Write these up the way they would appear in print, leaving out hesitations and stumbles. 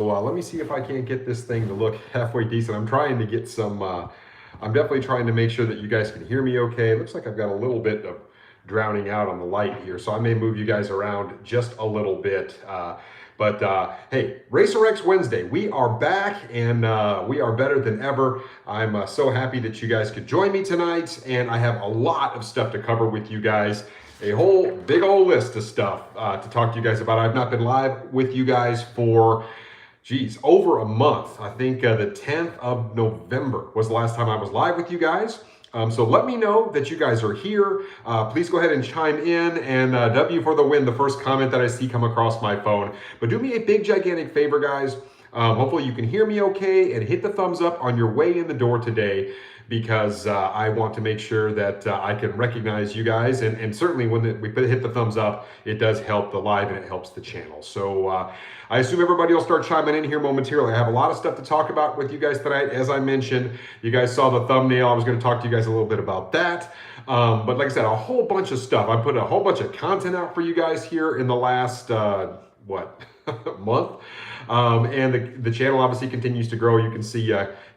So let me see if I can't get this thing to look halfway decent. I'm trying to get some, I'm definitely trying to make sure that you guys can hear me okay. It looks like I've got a little bit of drowning out on the light here, so I may move you guys around just a little bit. Hey, RacerX Wednesday, we are back and we are better than ever. I'm so happy that you guys could join me tonight, and I have a lot of stuff to cover with you guys. A whole big old list of stuff to talk to you guys about. I've not been live with you guys for over a month. I think the 10th of November was the last time I was live with you guys. So let me know that you guys are here. Please go ahead and chime in, and W for the win, the first comment that I see come across my phone. But do me a big, gigantic favor, guys. Hopefully you can hear me okay, and hit the thumbs up on your way in the door today, because I want to make sure that I can recognize you guys. And certainly when we hit the thumbs up, it does help the live and it helps the channel. So I assume everybody will start chiming in here momentarily. I have a lot of stuff to talk about with you guys tonight. As I mentioned, you guys saw the thumbnail. I was going to talk to you guys a little bit about that. But like I said, a whole bunch of stuff. I put a whole bunch of content out for you guys here in the last, month. And the channel obviously continues to grow. You can see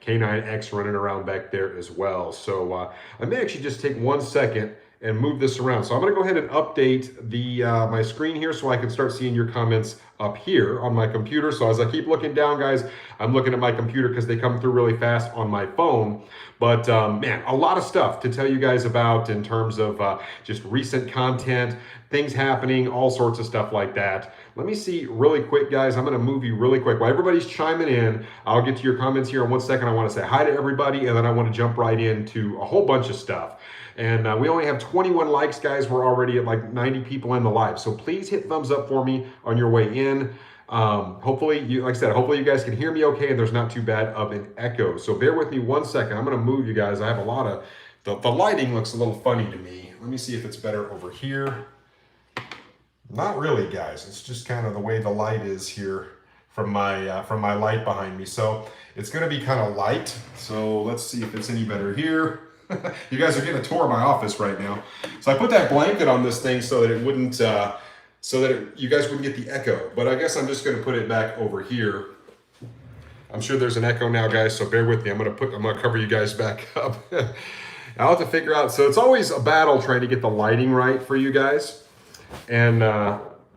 K9X running around back there as well. So I may actually just take 1 second and move this around. So I'm going to go ahead and update the my screen here so I can start seeing your comments up here on my computer. So as I keep looking down, guys, I'm looking at my computer because they come through really fast on my phone. But man, a lot of stuff to tell you guys about in terms of just recent content, things happening, all sorts of stuff like that. Let me see really quick, guys. I'm going to move you really quick. While everybody's chiming in, I'll get to your comments here in 1 second. I want to say hi to everybody, and then I want to jump right into a whole bunch of stuff. And we only have 21 likes, guys. We're already at like 90 people in the live. So please hit thumbs up for me on your way in. Hopefully, like I said, hopefully you guys can hear me okay and there's not too bad of an echo. So bear with me 1 second. I'm going to move you guys. I have a lot of, the lighting looks a little funny to me. Let me see if it's better over here. Not really, guys. It's just kind of the way the light is here from my light behind me. So it's going to be kind of light. So let's see if it's any better here. You guys are getting a tour of my office right now. So I put that blanket on this thing so that it wouldn't, you guys wouldn't get the echo. But I guess I'm just going to put it back over here. I'm sure there's an echo now, guys. So bear with me. I'm going to cover you guys back up. I'll have to figure out. So it's always a battle trying to get the lighting right for you guys. And,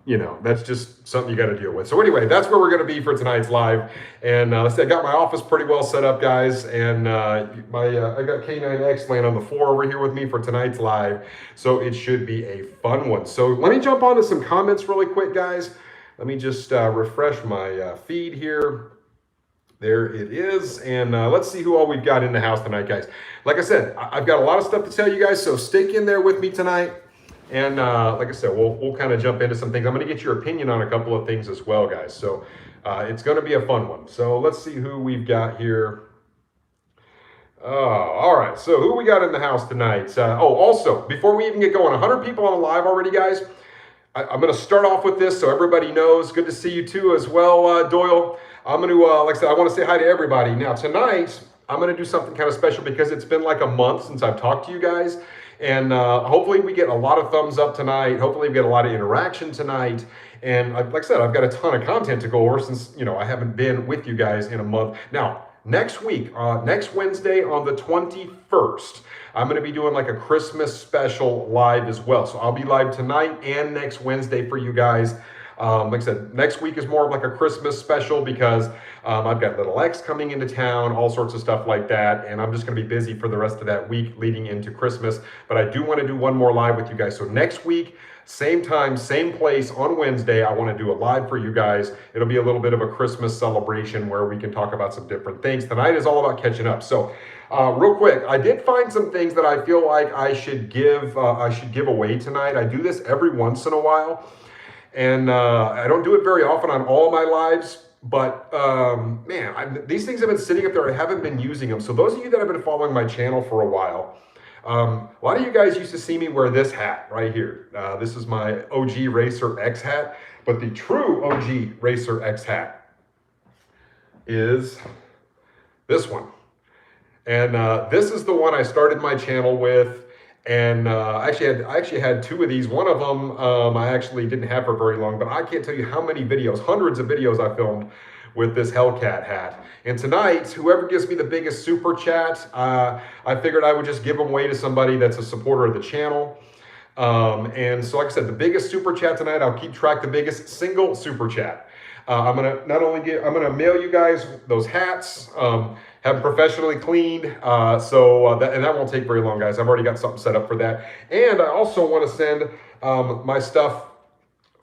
you know, that's just something you got to deal with. So anyway, that's where we're going to be for tonight's live. And let's say I got my office pretty well set up, guys. And I got K9X laying on the floor over here with me for tonight's live. So it should be a fun one. So let me jump on to some comments really quick, guys. Let me just refresh my feed here. There it is. And let's see who all we've got in the house tonight, guys. Like I said, I've got a lot of stuff to tell you guys. So stick in there with me tonight. And like I said, we'll kind of jump into some things. I'm going to get your opinion on a couple of things as well, guys. So it's going to be a fun one. So let's see who we've got here. Oh, all right. So who we got in the house tonight? Also, before we even get going, 100 people on the live already, guys. I'm going to start off with this so everybody knows. Good to see you too as well, Doyle. I'm going to, like I said, I want to say hi to everybody. Now, tonight, I'm going to do something kind of special because it's been like a month since I've talked to you guys. And hopefully we get a lot of thumbs up tonight. Hopefully we get a lot of interaction tonight. And like I said, I've got a ton of content to go over since, you know, I haven't been with you guys in a month. Now, next week, next Wednesday on the 21st, I'm going to be doing like a Christmas special live as well. So I'll be live tonight and next Wednesday for you guys. Like I said, next week is more of like a Christmas special because I've got little X coming into town, all sorts of stuff like that. And I'm just going to be busy for the rest of that week leading into Christmas. But I do want to do one more live with you guys. So next week, same time, same place on Wednesday, I want to do a live for you guys. It'll be a little bit of a Christmas celebration where we can talk about some different things. Tonight is all about catching up. So real quick, I did find some things that I feel like I should give away tonight. I do this every once in a while. And I don't do it very often on all my lives, but man, these things have been sitting up there. I haven't been using them. So those of you that have been following my channel for a while, a lot of you guys used to see me wear this hat right here. This is my OG RacerX hat, but the true OG RacerX hat is this one. And this is the one I started my channel with. And I actually had two of these. One of them I actually didn't have for very long, but I can't tell you how many videos, hundreds of videos I filmed with this Hellcat hat. And tonight, whoever gives me the biggest super chat, I figured I would just give them away to somebody that's a supporter of the channel. And so, like I said, the biggest super chat tonight, I'll keep track the biggest single super chat. I'm gonna mail you guys those hats, have them professionally cleaned. And that won't take very long, guys. I've already got something set up for that. And I also want to send my stuff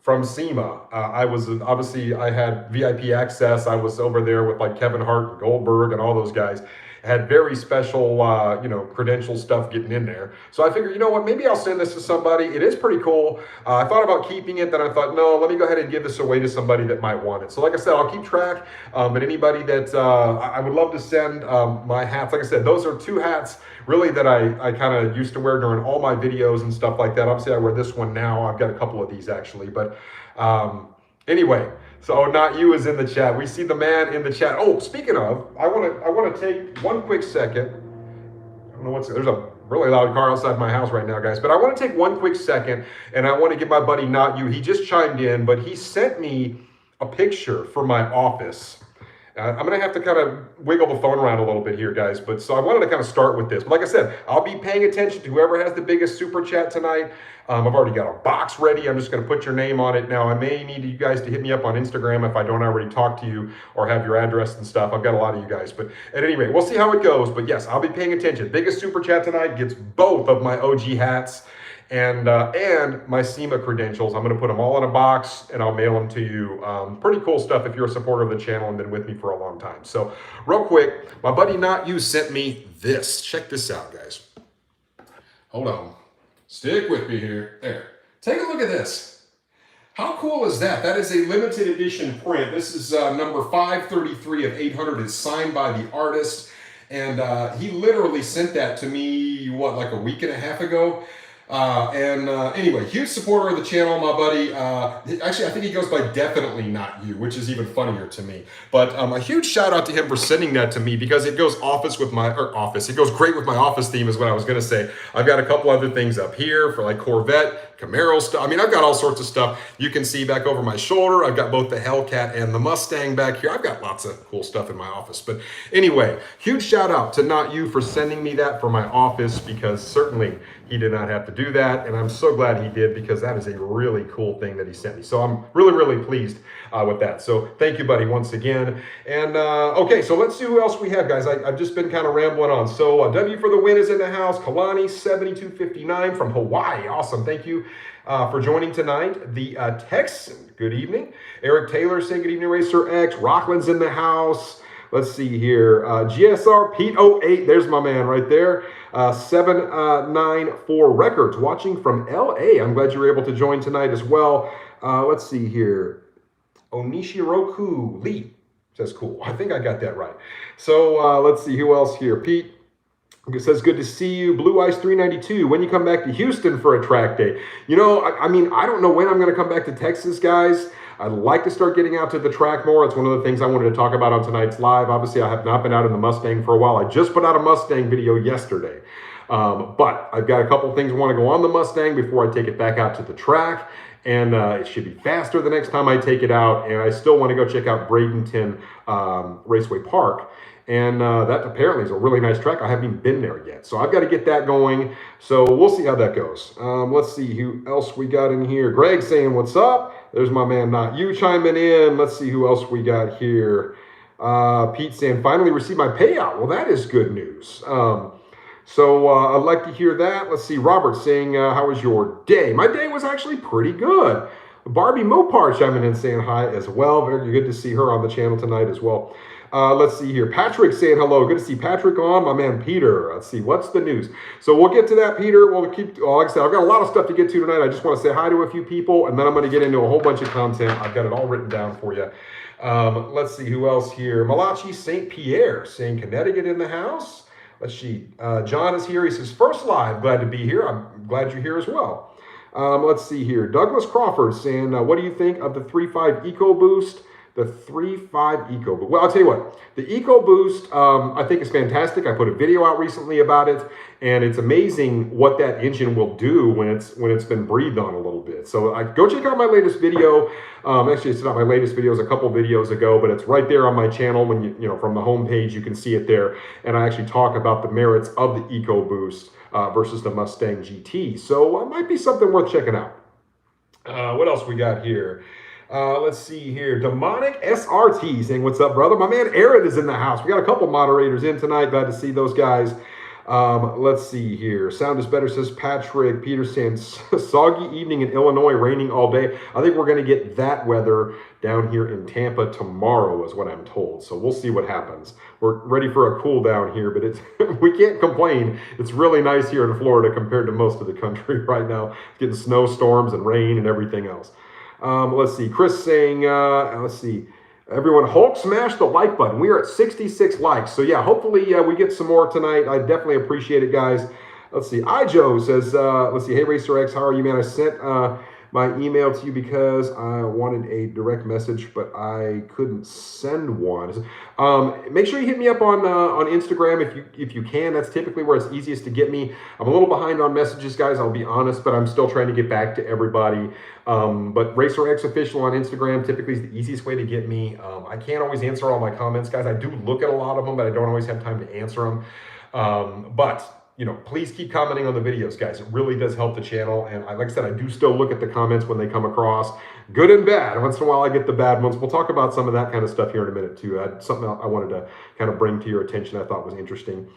from SEMA. I had VIP access. I was over there with like Kevin Hart and Goldberg and all those guys. Had very special, credential stuff getting in there. So I figured, you know what, maybe I'll send this to somebody. It is pretty cool. I thought about keeping it, then I thought, no, let me go ahead and give this away to somebody that might want it. So like I said, I'll keep track, but anybody that, I would love to send my hats. Like I said, those are two hats really that I kind of used to wear during all my videos and stuff like that. Obviously I wear this one now. I've got a couple of these actually, but anyway, so Not You is in the chat. We see the man in the chat. Oh, speaking of, I want to take one quick second. I don't know there's a really loud car outside my house right now, guys. But I want to take one quick second, and I want to give my buddy Not You. He just chimed in, but he sent me a picture for my office. I'm going to have to kind of wiggle the phone around a little bit here, guys. But so I wanted to kind of start with this. But like I said, I'll be paying attention to whoever has the biggest super chat tonight. I've already got a box ready. I'm just going to put your name on it. Now, I may need you guys to hit me up on Instagram if I don't already talk to you or have your address and stuff. I've got a lot of you guys. But at any rate, we'll see how it goes. But yes, I'll be paying attention. Biggest super chat tonight gets both of my OG hats and my SEMA credentials. I'm going to put them all in a box and I'll mail them to you. Pretty cool stuff if you're a supporter of the channel and been with me for a long time. So real quick, my buddy Not You sent me this. Check this out, guys. Hold on. Stick with me here. There. Take a look at this. How cool is that? That is a limited edition print. This is number 533 of 800. It's signed by the artist. And he literally sent that to me, like a week and a half ago. Anyway, huge supporter of the channel, my buddy. Actually, I think he goes by Definitely Not You, which is even funnier to me. But a huge shout out to him for sending that to me because it goes it goes great with my office theme is what I was going to say. I've got a couple other things up here for like Corvette, Camaro stuff. I mean, I've got all sorts of stuff. You can see back over my shoulder. I've got both the Hellcat and the Mustang back here. I've got lots of cool stuff in my office. But anyway, huge shout out to Not You for sending me that for my office because certainly he did not have to do that. And I'm so glad he did because that is a really cool thing that he sent me. So I'm really, really pleased with that. So thank you, buddy, once again. And okay, so let's see who else we have, guys. I've just been kind of rambling on. So W for the Win is in the house. Kalani 7259 from Hawaii. Awesome. Thank you for joining tonight. The Texan, good evening. Eric Taylor saying good evening, RacerX. Rockland's in the house. Let's see here. GSR Pete 08, there's my man right there. 794 Records watching from LA. I'm glad you were able to join tonight as well. Let's see here. Onishiroku Lee says cool. I think I got that right. So let's see who else here. Pete says, good to see you. Blue Ice 392. When you come back to Houston for a track day? You know, I mean, I don't know when I'm going to come back to Texas, guys. I'd like to start getting out to the track more. It's one of the things I wanted to talk about on tonight's live. Obviously, I have not been out in the Mustang for a while. I just put out a Mustang video yesterday. But I've got a couple things I want to go on the Mustang before I take it back out to the track. And it should be faster the next time I take it out. And I still want to go check out Bradenton Raceway Park. And that apparently is a really nice track. I haven't even been there yet. So I've got to get that going. So we'll see how that goes. Let's see who else we got in here. Greg saying, what's up? There's my man, Not You, chiming in. Let's see who else we got here. Pete saying, finally received my payout. Well, that is good news. So I'd like to hear that. Let's see. Robert saying, how was your day? My day was actually pretty good. Barbie Mopar chiming in saying hi as well. Very good to see her on the channel tonight as well. Let's see here. Patrick saying hello. Good to see Patrick on. My man, Peter. Let's see. What's the news? So we'll get to that, Peter. We'll keep, like I said, I've got a lot of stuff to get to tonight. I just want to say hi to a few people, and then I'm going to get into a whole bunch of content. I've got it all written down for you. Let's see who else here. Malachi St. Pierre saying Connecticut in the house. Let's see. John is here. He says, first live. Glad to be here. I'm glad you're here as well. Let's see here. Douglas Crawford saying, what do you think of the 3.5 EcoBoost The 3.5 EcoBoost. Well, I'll tell you what, the EcoBoost I think is fantastic. I put a video out recently about it, and it's amazing what that engine will do when it's been breathed on a little bit. So go check out my latest video. Actually, it's not my latest video; it's a couple videos ago, but it's right there on my channel. When you know from the homepage, you can see it there, and I actually talk about the merits of the EcoBoost versus the Mustang GT. So it might be something worth checking out. What else we got here? Let's see here. Demonic SRT saying, what's up, brother? My man Aaron is in the house. We got a couple moderators in tonight. Glad to see those guys. Let's see here. Sound is better, says Patrick. Peter saying, soggy evening in Illinois, raining all day. I think we're going to get that weather down here in Tampa tomorrow is what I'm told. So we'll see what happens. We're ready for a cool down here, but it's we can't complain. It's really nice here in Florida compared to most of the country right now. It's getting snowstorms and rain and everything else. Let's see. Chris saying, let's see. Everyone, Hulk smash the like button. We are at 66 likes. So yeah, hopefully we get some more tonight. I definitely appreciate it, guys. Let's see. Joe says, let's see. Hey, RacerX, how are you, man? I sent my email to you because I wanted a direct message, but I couldn't send one. Make sure you hit me up on Instagram if you can. That's typically where it's easiest to get me. I'm a little behind on messages, guys. I'll be honest, but I'm still trying to get back to everybody. But RacerX Official on Instagram typically is the easiest way to get me. I can't always answer all my comments, guys. I do look at a lot of them, but I don't always have time to answer them. But you know, please keep commenting on the videos, guys. It really does help the channel. And like I said, I do still look at the comments when they come across, good and bad. Once in a while, I get the bad ones. We'll talk about some of that kind of stuff here in a minute, too. I had something I wanted to kind of bring to your attention I thought was interesting.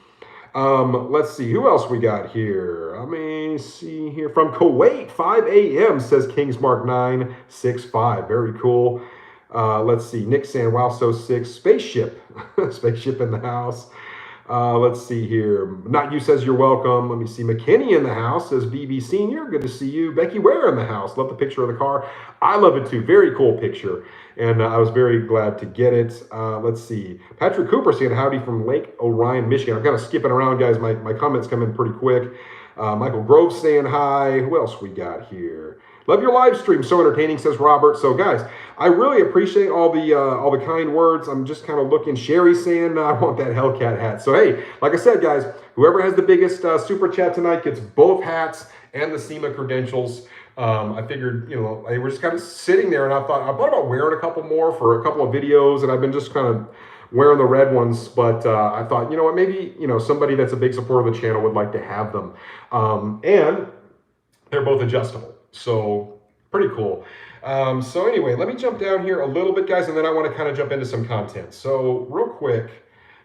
Let's see. Who else we got here? Let me see here. From Kuwait, 5 a.m., says Kingsmark 965. Very cool. Let's see. Nick saying, wow, so sick. Spaceship. Spaceship in the house. Let's see here. Not you says you're welcome. Let me see. McKinney in the house says BB Senior. Good to see you. Becky Ware in the house. Love the picture of the car. I love it too. Very cool picture. And I was very glad to get it. Let's see. Patrick Cooper saying howdy from Lake Orion, Michigan. I'm kind of skipping around, guys. My comments come in pretty quick. Michael Grove saying hi. Who else we got here? Love your live stream. So entertaining, says Robert. So, guys, I really appreciate all the kind words. I'm just kind of looking. Sherry saying, I want that Hellcat hat. So, hey, like I said, guys, whoever has the biggest super chat tonight gets both hats and the SEMA credentials. I figured, you know, they were just kind of sitting there, and I thought about wearing a couple more for a couple of videos, and I've been just kind of wearing the red ones, but I thought, you know what, maybe, you know, somebody that's a big supporter of the channel would like to have them. And they're both adjustable. So pretty cool. So anyway, let me jump down here a little bit, guys, and then I want to kind of jump into some content. So real quick,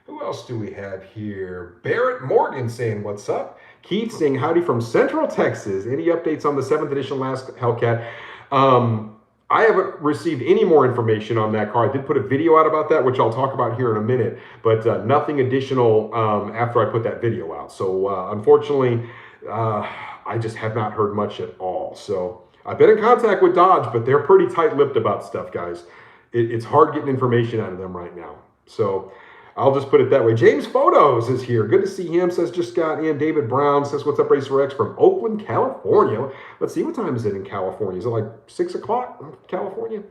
who else do we have here? Barrett Morgan saying, what's up? Keith saying, howdy from Central Texas. Any updates on the 7th edition last Hellcat? I haven't received any more information on that car. I did put a video out about that, which I'll talk about here in a minute, but nothing additional after I put that video out. So unfortunately, I just have not heard much at all. So I've been in contact with Dodge, but they're pretty tight-lipped about stuff, guys. It's hard getting information out of them right now. So I'll just put it that way. James Photos is here. Good to see him. Says just got in. David Brown says, what's up, RacerX from Oakland, California. Let's see, what time is it in California? Is it like 6 o'clock California?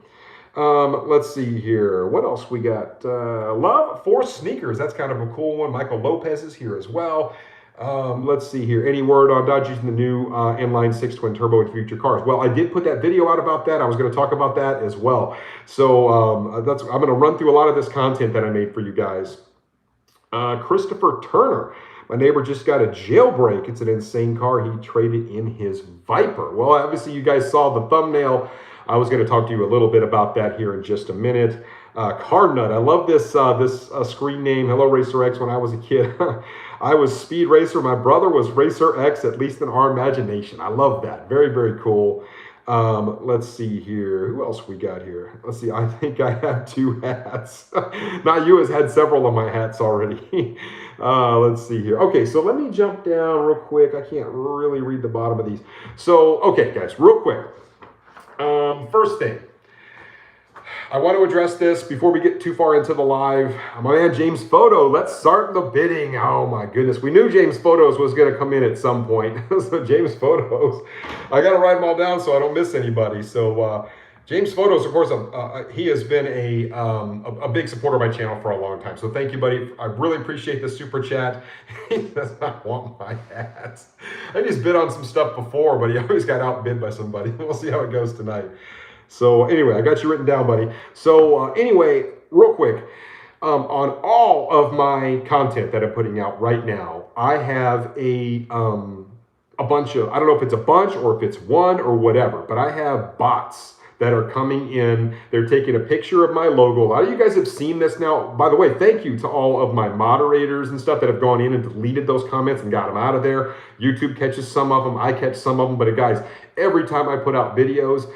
Let's see here. What else we got? Love for Sneakers. That's kind of a cool one. Michael Lopez is here as well. Let's see here. Any word on Dodge using the new inline 6 twin turbo in future cars? Well, I did put that video out about that. I was going to talk about that as well. So I'm going to run through a lot of this content that I made for you guys. Christopher Turner. My neighbor just got a jailbreak. It's an insane car. He traded in his Viper. Well, obviously you guys saw the thumbnail. I was going to talk to you a little bit about that here in just a minute. Car Nut. I love this screen name. Hello, RacerX. When I was a kid, I was Speed Racer. My brother was RacerX, at least in our imagination. I love that. Very, very cool. Let's see here. Who else we got here? Let's see. I think I have 2 hats. Not you has had several of my hats already. Let's see here. Okay, so let me jump down real quick. I can't really read the bottom of these. So, okay, guys, real quick. First thing. I want to address this before we get too far into the live. My man James Photo, let's start the bidding. Oh my goodness. We knew James Photos was going to come in at some point. So James Photos, I got to write them all down so I don't miss anybody. So James Photos, of course, he has been a big supporter of my channel for a long time. So thank you, buddy. I really appreciate the super chat. He does not want my hats. I just bid on some stuff before, but he always got outbid by somebody. We'll see how it goes tonight. So anyway, I got you written down, buddy. So anyway, real quick, on all of my content that I'm putting out right now, I have a bunch of, I don't know if it's a bunch or if it's one or whatever, but I have bots that are coming in. They're taking a picture of my logo. A lot of you guys have seen this now. By the way, thank you to all of my moderators and stuff that have gone in and deleted those comments and got them out of there. YouTube catches some of them. I catch some of them. But guys, every time I put out videos,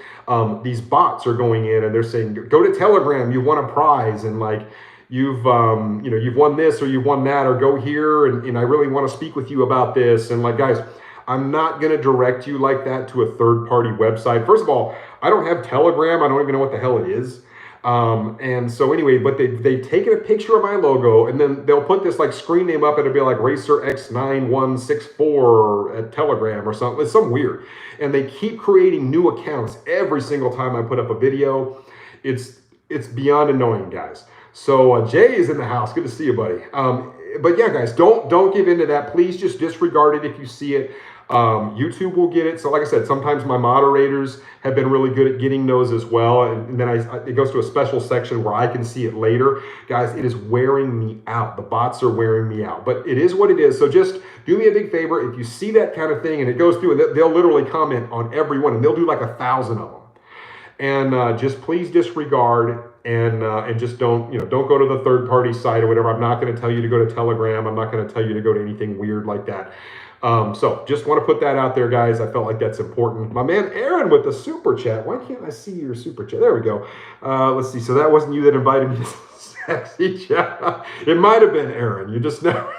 these bots are going in and they're saying, go to Telegram, you won a prize. And like, you've won this or you've won that, or go here. And I really want to speak with you about this. And like, guys, I'm not going to direct you like that to a third-party website. First of all, I don't have Telegram. I don't even know what the hell it is. And so anyway, but they've taken a picture of my logo, and then they'll put this like screen name up, and it'll be like RacerX9164 at Telegram or something. It's something weird. And they keep creating new accounts every single time I put up a video. It's beyond annoying, guys. So Jay is in the house. Good to see you, buddy. But yeah, guys, don't give in to that. Please just disregard it if you see it. YouTube will get it. So like I said, sometimes my moderators have been really good at getting those as well. And then it goes to a special section where I can see it later. Guys, it is wearing me out. The bots are wearing me out. But it is what it is. So just do me a big favor. If you see that kind of thing and it goes through, and they'll literally comment on every one, and they'll do like 1,000 of them. And just please disregard and just don't go to the third party site or whatever. I'm not going to tell you to go to Telegram. I'm not going to tell you to go to anything weird like that. So just want to put that out there, guys. I felt like that's important. My man Aaron with the super chat. Why can't I see your super chat? There we go. Let's see. So that wasn't you that invited me to sexy chat. It might have been Aaron. You just never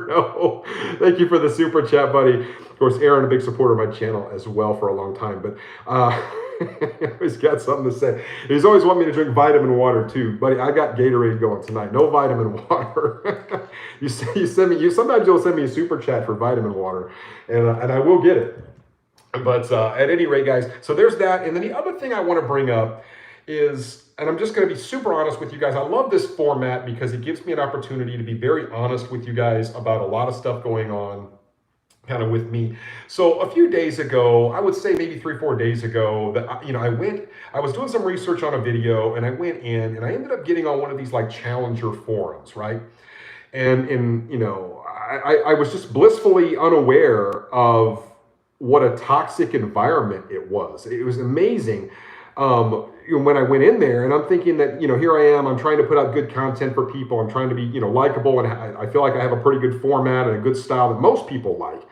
know. Thank you for the super chat, buddy. Of course, Aaron, a big supporter of my channel as well for a long time, but he's got something to say. He's always wanted me to drink vitamin water too, buddy. I got Gatorade going tonight. No vitamin water. you send me. Sometimes you'll send me a super chat for vitamin water, and I will get it. But at any rate, guys. So there's that. And then the other thing I want to bring up is, and I'm just going to be super honest with you guys. I love this format because it gives me an opportunity to be very honest with you guys about a lot of stuff going on kind of with me. So a few days ago, I would say maybe 3-4 days ago, that I was doing some research on a video, and I went in and I ended up getting on one of these like challenger forums, right? And I was just blissfully unaware of what a toxic environment it was. It was amazing. When I went in there, and I'm thinking that, here I am, I'm trying to put out good content for people. I'm trying to be, likable, and I feel like I have a pretty good format and a good style that most people like.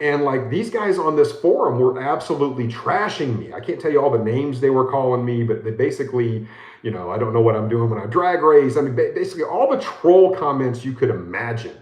And like these guys on this forum were absolutely trashing me. I can't tell you all the names they were calling me, but they basically, I don't know what I'm doing when I drag race. I mean, basically all the troll comments you could imagine.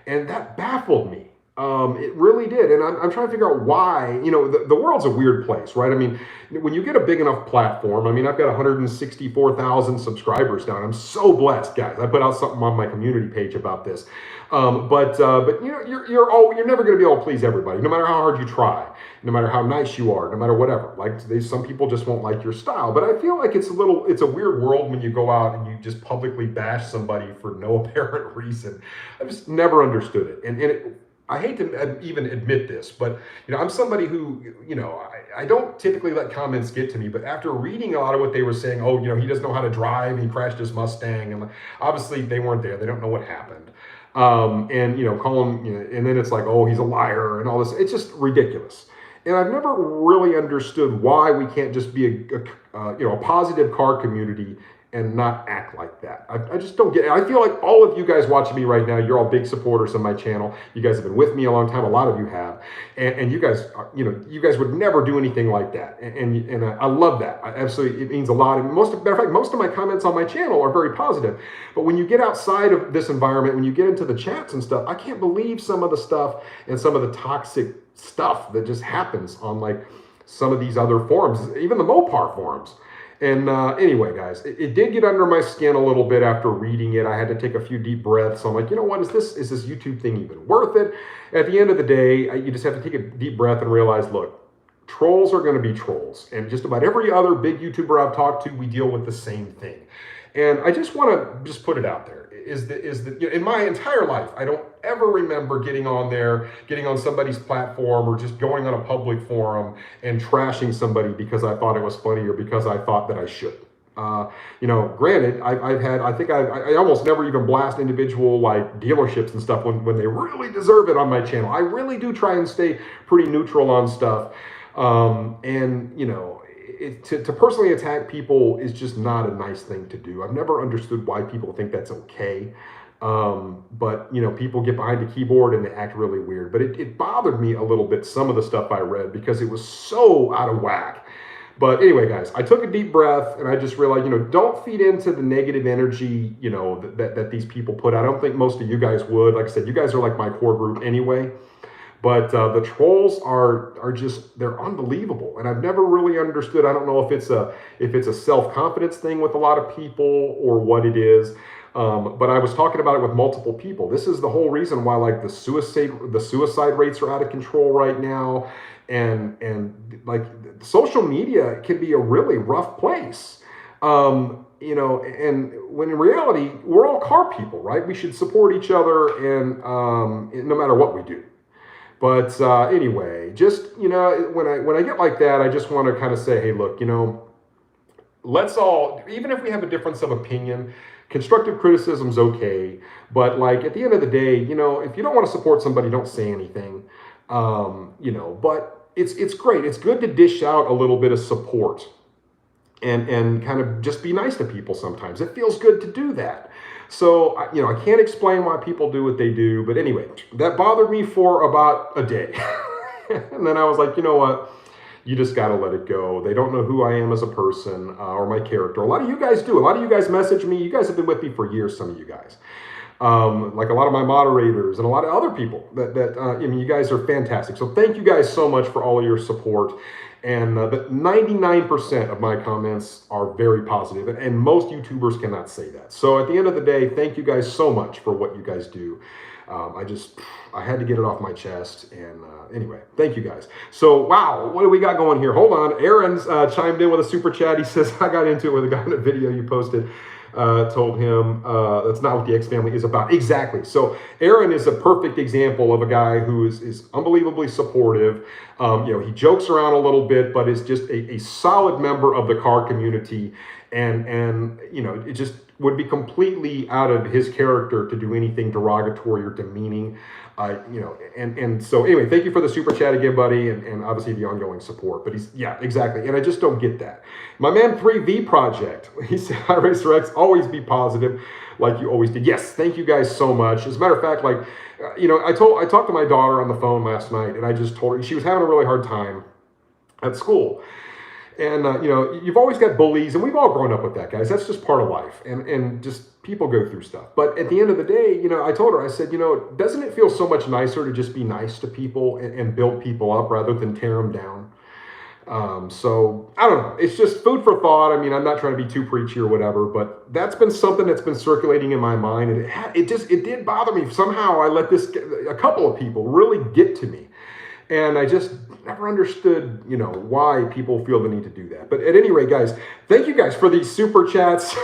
And that baffled me. It really did. And I'm trying to figure out why. The world's a weird place, right? I mean, when you get a big enough platform, I mean, I've got 164,000 subscribers now, and I'm so blessed, guys. I put out something on my community page about this. But you're never going to be able to please everybody, no matter how hard you try, no matter how nice you are, no matter whatever. Like some people just won't like your style. But I feel like it's a weird world when you go out and you just publicly bash somebody for no apparent reason. I've just never understood it. I hate to even admit this, but I'm somebody who, I don't typically let comments get to me, but after reading a lot of what they were saying, he doesn't know how to drive, he crashed his Mustang, and obviously they weren't there, they don't know what happened. Call him, and then it's like, oh, he's a liar and all this. It's just ridiculous. And I've never really understood why we can't just be a positive car community and not act like that. I just don't get it. I feel like all of you guys watching me right now, you're all big supporters of my channel. You guys have been with me a long time. A lot of you have. And you guys, you guys would never do anything like that. And I love that. It means a lot. And matter of fact, most of my comments on my channel are very positive. But when you get outside of this environment, when you get into the chats and stuff, I can't believe some of the stuff and some of the toxic stuff that just happens on like some of these other forums, even the Mopar forums. And anyway, guys, it did get under my skin a little bit after reading it. I had to take a few deep breaths. I'm like, what is this YouTube thing even worth it? At the end of the day, you just have to take a deep breath and realize, look, trolls are going to be trolls. And just about every other big YouTuber I've talked to, we deal with the same thing. And I just want to just put it out there is that in my entire life, I don't ever remember getting on there, getting on somebody's platform or just going on a public forum and trashing somebody because I thought it was funny or because I thought that I should. Granted, I almost never even blast individual like dealerships and stuff when they really deserve it on my channel. I really do try and stay pretty neutral on stuff. To personally attack people is just not a nice thing to do. I've never understood why people think that's okay. But people get behind a keyboard and they act really weird. But it bothered me a little bit, some of the stuff I read, because it was so out of whack. But anyway, guys, I took a deep breath and I just realized, don't feed into the negative energy, that these people put out. I don't think most of you guys would. Like I said, you guys are like my core group anyway. But the trolls are just, they're unbelievable. And I've never really understood. I don't know if it's a self-confidence thing with a lot of people or what it is. But I was talking about it with multiple people. This is the whole reason why like the suicide rates are out of control right now. And like social media can be a really rough place. And when in reality, we're all car people, right? We should support each other and no matter what we do. But anyway, just, when I get like that, I just want to kind of say, hey, look, let's all, even if we have a difference of opinion, constructive criticism's okay. But like at the end of the day, if you don't want to support somebody, don't say anything. But it's great. It's good to dish out a little bit of support and kind of just be nice to people sometimes. It feels good to do that. So, I can't explain why people do what they do. But anyway, that bothered me for about a day. And then I was like, you know what? You just got to let it go. They don't know who I am as a person or my character. A lot of you guys do. A lot of you guys message me. You guys have been with me for years, some of you guys. Like a lot of my moderators and a lot of other people you guys are fantastic. So thank you guys so much for all of your support. And but 99% of my comments are very positive, and most YouTubers cannot say that. So at the end of the day, thank you guys so much for what you guys do. I had to get it off my chest. And anyway, thank you guys. So, wow, what do we got going here? Hold on. Aaron's chimed in with a super chat. He says, I got into it with a guy in a video you posted. Told him that's not what the X family is about. Exactly. So Aaron is a perfect example of a guy who is unbelievably supportive. He jokes around a little bit, but is just a solid member of the car community. And it just would be completely out of his character to do anything derogatory or demeaning. So anyway, thank you for the super chat again, buddy, and obviously the ongoing support. But yeah, exactly. And I just don't get that. My man 3V Project, he said, hi, RacerX, always be positive like you always did. Yes, thank you guys so much. As a matter of fact, like, I talked to my daughter on the phone last night, and I just told her she was having a really hard time at school. And, you've always got bullies, and we've all grown up with that, guys. That's just part of life. And just people go through stuff. But at the end of the day, I told her, I said, doesn't it feel so much nicer to just be nice to people and build people up rather than tear them down? So I don't know. It's just food for thought. I mean, I'm not trying to be too preachy or whatever, but that's been something that's been circulating in my mind. And it did bother me. Somehow I let a couple of people really get to me. And I just never understood, why people feel the need to do that. But at any rate, guys, thank you guys for these super chats.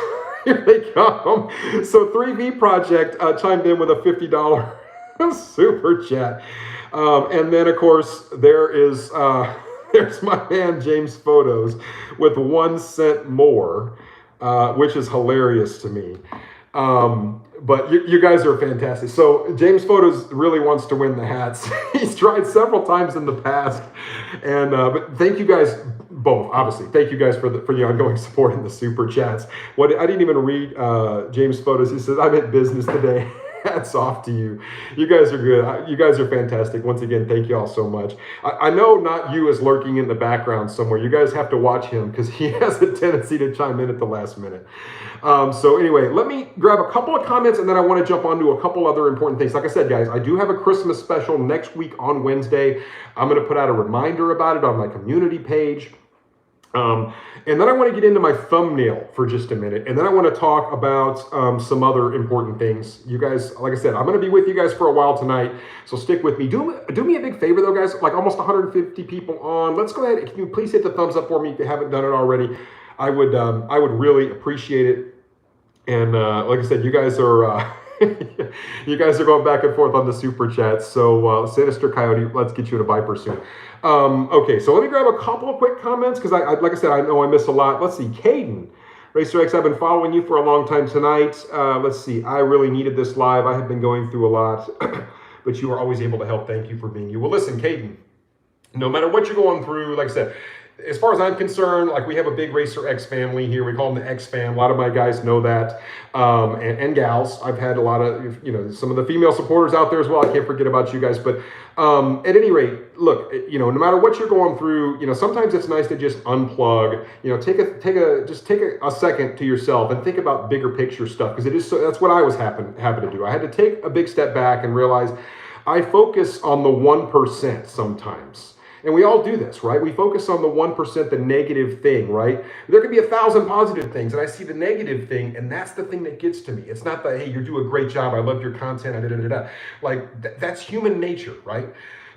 Here they come. So 3V Project chimed in with a $50 super chat. And then, of course, there's my man James Photos with 1 cent more, which is hilarious to me. But you guys are fantastic. So James Photos really wants to win the hats. He's tried several times in the past. And but thank you guys both, obviously. Thank you guys for the ongoing support in the super chats. I didn't even read James Photos. He says, I'm in business today. Hats off to you. You guys are good. You guys are fantastic. Once again, thank you all so much. I know not you is lurking in the background somewhere. You guys have to watch him because he has a tendency to chime in at the last minute. So anyway, let me grab a couple of comments and then I want to jump onto a couple other important things. Like I said, guys, I do have a Christmas special next week on Wednesday. I'm going to put out a reminder about it on my community page. Um, and then I want to get into my thumbnail for just a minute. And then I want to talk about some other important things. You guys, like I said, I'm going to be with you guys for a while tonight. So stick with me. Do me a big favor, though, guys. Like almost 150 people on. Let's go ahead. Can you please hit the thumbs up for me if you haven't done it already? I would really appreciate it. And like I said, you guys are you guys are going back and forth on the super chats. So Sinister Coyote, let's get you in a Viper soon. Okay, so let me grab a couple of quick comments because like I said, I know I missed a lot. Let's see, Caden. RacerX, I've been following you for a long time tonight. Let's see, I really needed this live. I have been going through a lot, but you are always able to help. Thank you for being you. Well, listen, Caden, no matter what you're going through, like I said, as far as I'm concerned, like we have a big RacerX family here. We call them the X fam. A lot of my guys know that, and gals. I've had a lot of, some of the female supporters out there as well. I can't forget about you guys. But at any rate, look, no matter what you're going through, sometimes it's nice to just unplug. Take a second to yourself and think about bigger picture stuff because it is so. That's what I was having to do. I had to take a big step back and realize I focus on the 1% sometimes. And we all do this, right? We focus on the 1%, the negative thing, right? There could be 1,000 positive things, and I see the negative thing, and that's the thing that gets to me. It's not the, hey, you do a great job, I love your content, Like, that's human nature, right?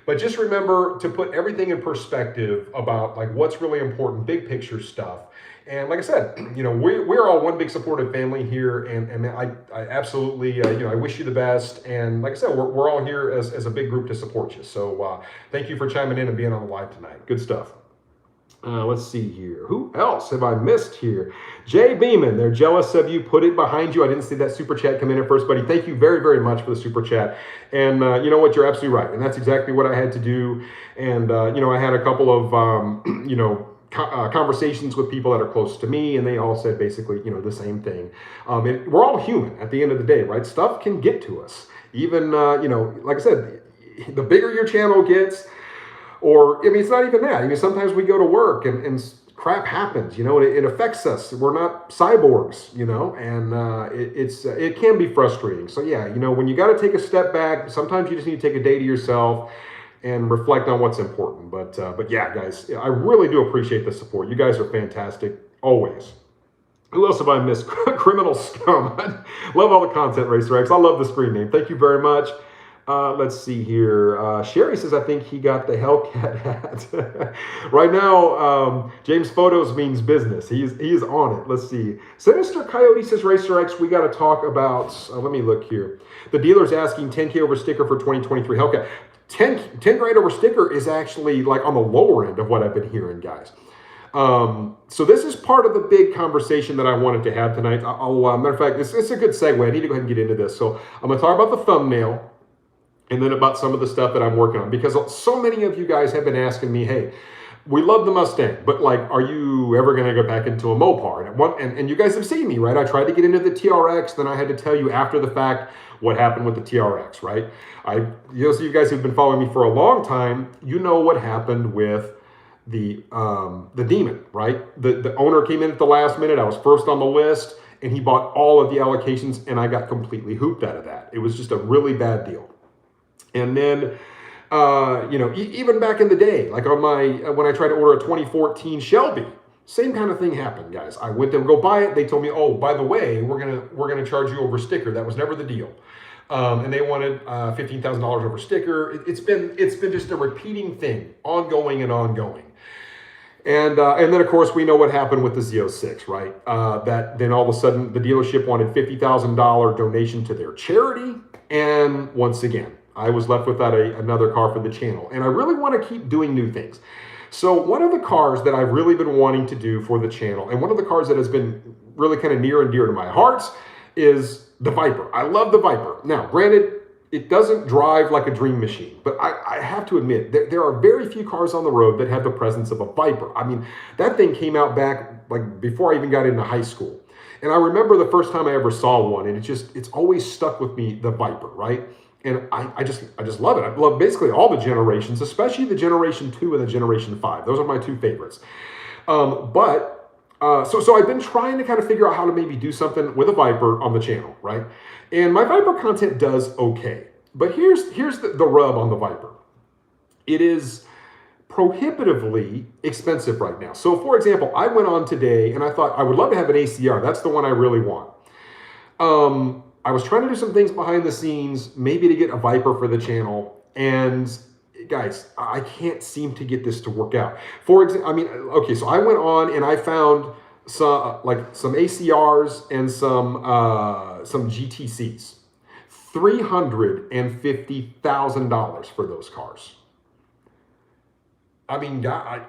But just remember to put everything in perspective about like what's really important, big picture stuff. And like I said, we're all one big supportive family here, and I absolutely, I wish you the best. And like I said, we're all here as a big group to support you. So thank you for chiming in and being on the live tonight. Good stuff. Let's see here. Who else have I missed here? Jay Beeman, they're jealous of you. Put it behind you. I didn't see that super chat come in at first, buddy. Thank you very, very much for the super chat. And you know what? You're absolutely right. And that's exactly what I had to do. And, I had a couple of, conversations with people that are close to me, and they all said basically, the same thing. And we're all human at the end of the day, right? Stuff can get to us. Even, like I said, the bigger your channel gets, or, it's not even that. Sometimes we go to work and crap happens, it affects us. We're not cyborgs, and it can be frustrating. So yeah, when you got to take a step back, sometimes you just need to take a day to yourself and reflect on what's important. But yeah, guys, I really do appreciate the support. You guys are fantastic, always. Who else have I missed? Criminal Scum. Love all the content, RacerX. I love the screen name. Thank you very much. Let's see here. Sherry says, I think he got the Hellcat hat. Right now, James Photos means business. He is on it. Let's see. Sinister Coyote says, RacerX, we got to talk about, let me look here. The dealer's asking 10K over sticker for 2023 Hellcat. 10 grand over sticker is actually like on the lower end of what I've been hearing, guys. So this is part of the big conversation that I wanted to have tonight. Matter of fact, it's a good segue. I need to go ahead and get into this. So I'm going to talk about the thumbnail and then about some of the stuff that I'm working on, because so many of you guys have been asking me, hey, we love the Mustang, but like, are you ever going to go back into a Mopar? And you guys have seen me, right? I tried to get into the TRX, then I had to tell you after the fact what happened with the TRX, right? So you guys who've been following me for a long time, you know what happened with the Demon, right? The owner came in at the last minute. I was first on the list, and he bought all of the allocations, and I got completely hooped out of that. It was just a really bad deal. And then, even back in the day, like on when I tried to order a 2014 Shelby, same kind of thing happened, guys. I went to go buy it. They told me, oh, by the way, we're gonna charge you over sticker. That was never the deal. And they wanted $15,000 over sticker. It's been just a repeating thing, ongoing and ongoing. And then of course we know what happened with the Z06, right? That then all of a sudden the dealership wanted $50,000 donation to their charity, and once again, I was left without another car for the channel. And I really want to keep doing new things. So one of the cars that I've really been wanting to do for the channel, and one of the cars that has been really kind of near and dear to my heart, is the Viper. I love the Viper. Now, granted, it doesn't drive like a dream machine, but I have to admit, there are very few cars on the road that have the presence of a Viper. I mean, that thing came out back like before I even got into high school. And I remember the first time I ever saw one, and it's always stuck with me, the Viper, right? And I just love it. I love basically all the generations, especially the Generation 2 and the Generation 5. Those are my two favorites. So I've been trying to kind of figure out how to maybe do something with a Viper on the channel, right? And my Viper content does okay. But here's the rub on the Viper. It is prohibitively expensive right now. So for example, I went on today and I thought I would love to have an ACR. That's the one I really want. I was trying to do some things behind the scenes, maybe to get a Viper for the channel. And guys, I can't seem to get this to work out. For example, I mean, okay, so I went on and I found some ACRs and some GTCs. $350,000 for those cars. I mean, I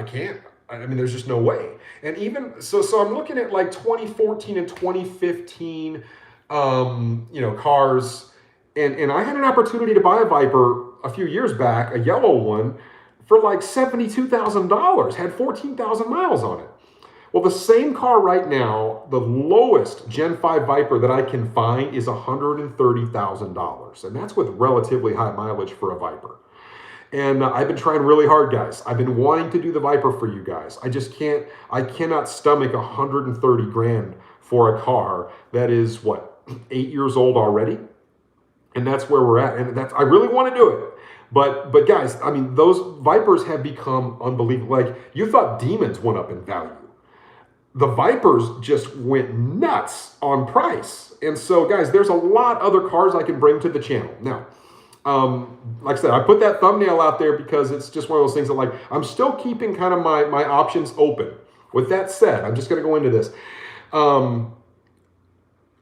can't. I mean, there's just no way. And even so I'm looking at like 2014 and 2015, cars, and I had an opportunity to buy a Viper a few years back, a yellow one, for like $72,000. Had 14,000 miles on it. Well, the same car right now, the lowest Gen 5 Viper that I can find is $130,000, and that's with relatively high mileage for a Viper. And I've been trying really hard, guys. I've been wanting to do the Viper for you guys. I cannot stomach 130 grand for a car that is, what, 8 years old already? And that's where we're at. And I really want to do it. But guys, I mean, those Vipers have become unbelievable. Like, you thought Demons went up in value. The Vipers just went nuts on price. And so, guys, there's a lot other cars I can bring to the channel. Now, like I said, I put that thumbnail out there because it's just one of those things that, like, I'm still keeping kind of my options open. With that said, I'm just going to go into this.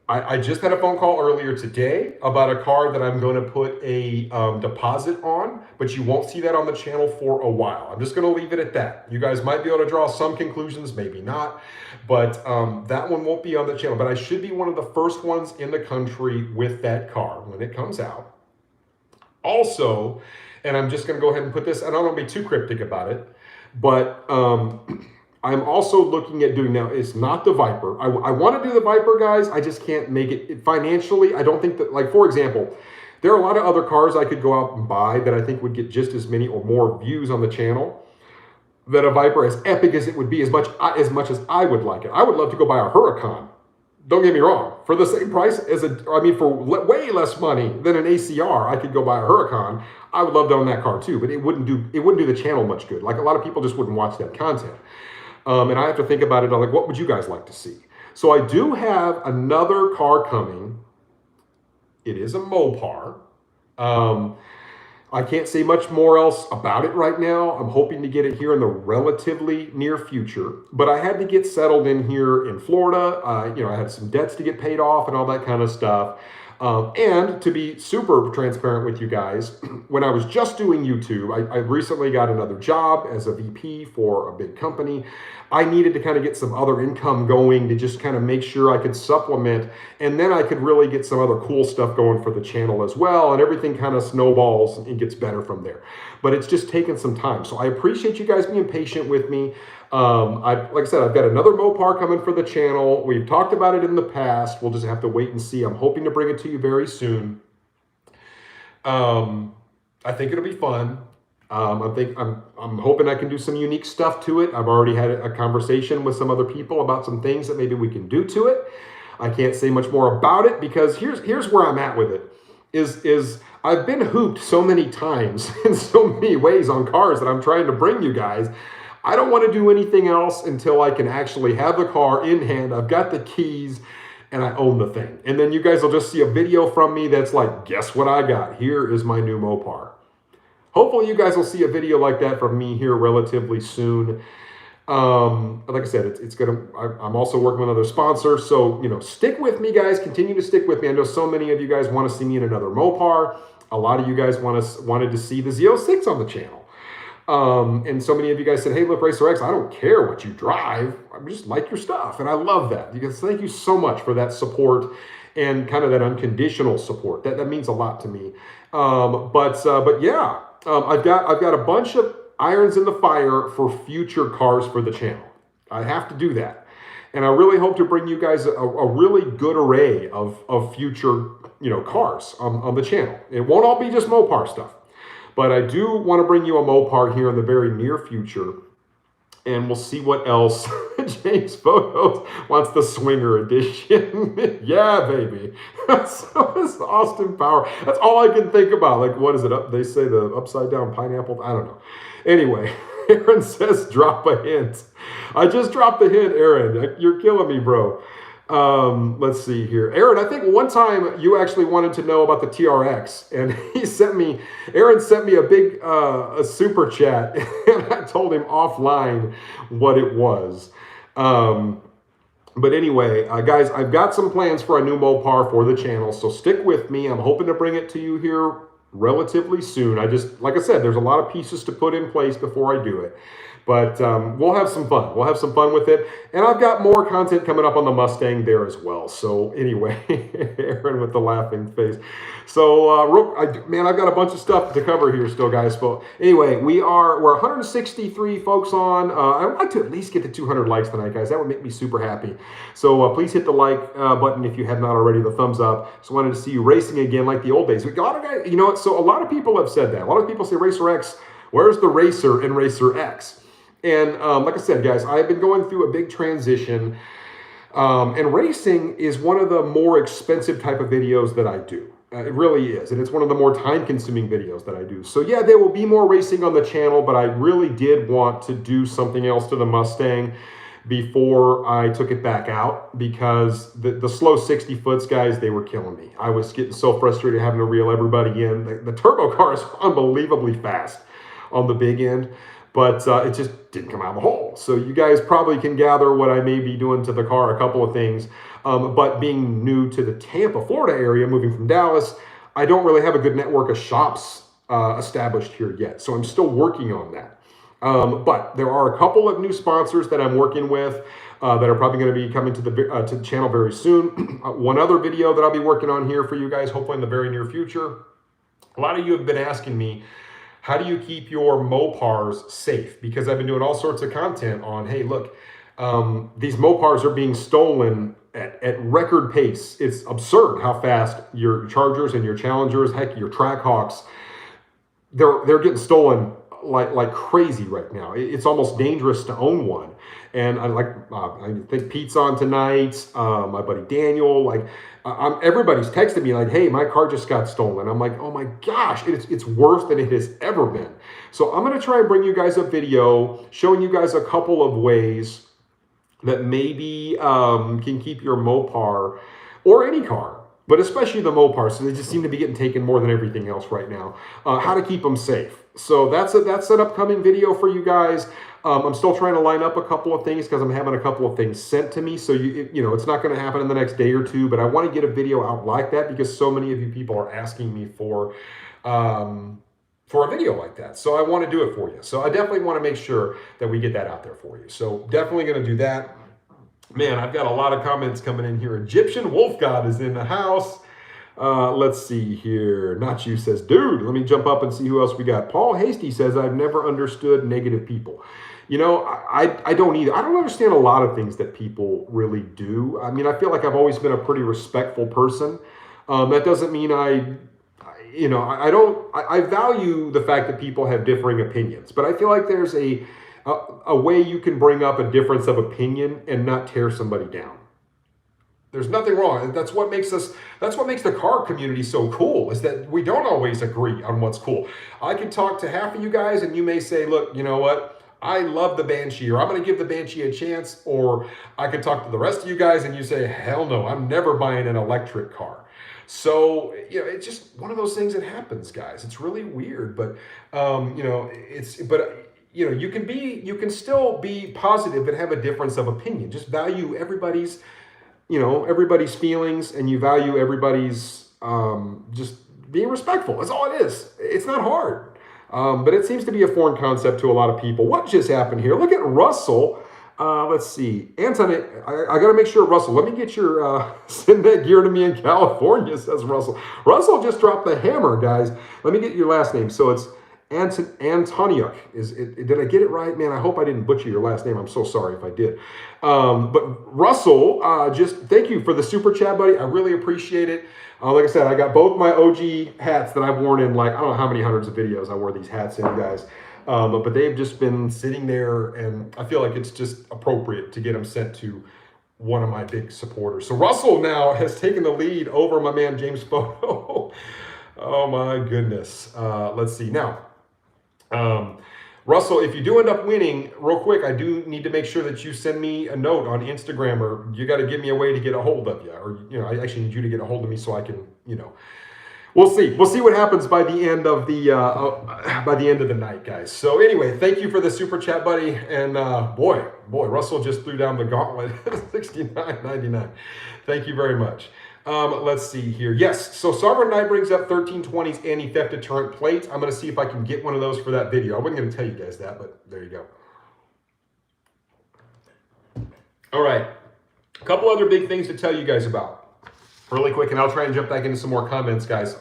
I just had a phone call earlier today about a car that I'm going to put a deposit on, but you won't see that on the channel for a while. I'm just going to leave it at that. You guys might be able to draw some conclusions, maybe not, but that one won't be on the channel. But I should be one of the first ones in the country with that car when it comes out. Also, and I'm just going to go ahead and put this, and I don't want to be too cryptic about it, but I'm also looking at doing, now it's not the Viper. I want to do the Viper, guys. I just can't make it financially. I don't think that, like, for example, there are a lot of other cars I could go out and buy that I think would get just as many or more views on the channel that a Viper, as epic as it would be, as much as I would like it. I would love to go buy a Huracan. Don't get me wrong. For the same price as for way less money than an ACR, I could go buy a Huracan. I would love to own that car too, but it wouldn't do the channel much good. Like, a lot of people just wouldn't watch that content. And I have to think about it. I'm like, what would you guys like to see? So I do have another car coming. It is a Mopar. I can't say much more else about it right now. I'm hoping to get it here in the relatively near future, but I had to get settled in here in Florida. I had some debts to get paid off and all that kind of stuff. And to be super transparent with you guys, when I was just doing YouTube, I recently got another job as a VP for a big company. I needed to kind of get some other income going to just kind of make sure I could supplement, and then I could really get some other cool stuff going for the channel as well, and everything kind of snowballs and gets better from there. But it's just taken some time. So I appreciate you guys being patient with me. Like I said, I've got another Mopar coming for the channel. We've talked about it in the past. We'll just have to wait and see. I'm hoping to bring it to you very soon. I think it'll be fun. I'm hoping I can do some unique stuff to it. I've already had a conversation with some other people about some things that maybe we can do to it. I can't say much more about it because here's where I'm at with it. Is I've been hooped so many times in so many ways on cars that I'm trying to bring you guys. I don't want to do anything else until I can actually have the car in hand. I've got the keys and I own the thing. And then you guys will just see a video from me that's like, guess what I got? Here is my new Mopar. Hopefully you guys will see a video like that from me here relatively soon. Like I said, I'm also working with another sponsor. So, stick with me, guys. Continue to stick with me. I know so many of you guys want to see me in another Mopar. A lot of you guys wanted to see the Z06 on the channel. And so many of you guys said, hey, look, RacerX, I don't care what you drive. I just like your stuff. And I love that. You guys, thank you so much for that support and kind of that unconditional support. That means a lot to me. But yeah, I've got a bunch of irons in the fire for future cars for the channel. I have to do that. And I really hope to bring you guys a really good array of future, cars on the channel. It won't all be just Mopar stuff. But I do want to bring you a Mopar here in the very near future. and we'll see what else. James Photos wants the swinger edition. Yeah, baby. So it's Austin Power. That's all I can think about. Like, what is it? They say the upside down pineapple. I don't know. Anyway, Aaron says drop a hint. I just dropped the hint, Aaron. You're killing me, bro. Let's see here. Aaron, I think one time you actually wanted to know about the TRX, and Aaron sent me a big a super chat, and I told him offline what it was. But anyway, guys, I've got some plans for a new Mopar for the channel, so stick with me. I'm hoping to bring it to you here relatively soon. Like I said, there's a lot of pieces to put in place before I do it. But we'll have some fun. We'll have some fun with it. And I've got more content coming up on the Mustang there as well. So anyway, Aaron with the laughing face. So, man, I've got a bunch of stuff to cover here still, guys. But anyway, we're 163 folks on. I would like to at least get to 200 likes tonight, guys. That would make me super happy. So please hit the like button if you have not already, the thumbs up. So wanted to see you racing again like the old days. A lot of guys, you know what? So a lot of people have said that. A lot of people say, RacerX, where's the Racer in RacerX? And like I said, guys, I've been going through a big transition, and racing is one of the more expensive type of videos that I do. It really is, and it's one of the more time-consuming videos that I do. So yeah, there will be more racing on the channel, but I really did want to do something else to the Mustang before I took it back out, because the slow 60 foots, guys, they were killing me. I was getting so frustrated having to reel everybody in. The turbo car is unbelievably fast on the big end, but it just didn't come out of the hole. So you guys probably can gather what I may be doing to the car, a couple of things. But being new to the Tampa, Florida area, moving from Dallas, I don't really have a good network of shops established here yet. So I'm still working on that. But there are a couple of new sponsors that I'm working with that are probably going to be coming to the channel very soon. One other video that I'll be working on here for you guys, hopefully in the very near future. A lot of you have been asking me, how do you keep your Mopars safe? Because I've been doing all sorts of content on, hey, look, these Mopars are being stolen at record pace. It's absurd how fast your Chargers and your Challengers, heck, your Trackhawks, they're getting stolen like crazy right now. It's almost dangerous to own one. And I think Pete's on tonight, my buddy Daniel, everybody's texted me like, hey, my car just got stolen. I'm like, oh my gosh, it's worse than it has ever been. So I'm going to try and bring you guys a video showing you guys a couple of ways that maybe can keep your Mopar, or any car, but especially the Mopar, so they just seem to be getting taken more than everything else right now, how to keep them safe. So that's an upcoming video for you guys. I'm still trying to line up a couple of things because I'm having a couple of things sent to me. So you know, it's not going to happen in the next day or two, but I want to get a video out like that because so many of you people are asking me for a video like that. So I want to do it for you. So I definitely want to make sure that we get that out there for you. So definitely going to do that. Man, I've got a lot of comments coming in here. Egyptian Wolf God is in the house. Let's see here. Not you says, dude, let me jump up and see who else we got. Paul Hasty says, I've never understood negative people. You know, I don't either. I don't understand a lot of things that people really do. I mean, I feel like I've always been a pretty respectful person. That doesn't mean I value the fact that people have differing opinions, but I feel like there's a way you can bring up a difference of opinion and not tear somebody down. There's nothing wrong. That's what makes the car community so cool, is that we don't always agree on what's cool. I can talk to half of you guys and you may say, look, you know what? I love the Banshee, or I'm going to give the Banshee a chance. Or I could talk to the rest of you guys and you say, hell no, I'm never buying an electric car. So, you know, it's just one of those things that happens, guys. It's really weird, but, you can still be positive and have a difference of opinion. Just value everybody's feelings, and you value everybody's just being respectful. That's all it is. It's not hard. But it seems to be a foreign concept to a lot of people. What just happened here? Look at Russell. Let's see. Anton, I got to make sure, Russell, let me get your, send that gear to me in California, says Russell. Russell just dropped the hammer, guys. Let me get your last name. So it's Antoniuk. Did I get it right? Man, I hope I didn't butcher your last name. I'm so sorry if I did. But Russell, just thank you for the super chat, buddy. I really appreciate it. Like I said, I got both my OG hats that I've worn in, like, I don't know how many hundreds of videos I wore these hats in, guys. But they've just been sitting there, and I feel like it's just appropriate to get them sent to one of my big supporters. So Russell now has taken the lead over my man James Photo. Oh my goodness. Let's see now. Russell, if you do end up winning, real quick, I do need to make sure that you send me a note on Instagram, or you got to give me a way to get a hold of you, or I actually need you to get a hold of me so I can, we'll see. We'll see what happens by the end of the night, guys. So anyway, thank you for the super chat, buddy. And boy, Russell just threw down the gauntlet, 69.99. Thank you very much. Let's see here. Yes, so Sovereign Knight brings up 1320's anti-theft deterrent plates. I'm going to see if I can get one of those for that video. I wasn't going to tell you guys that, but there you go. All right, a couple other big things to tell you guys about really quick, and I'll try and jump back into some more comments, guys.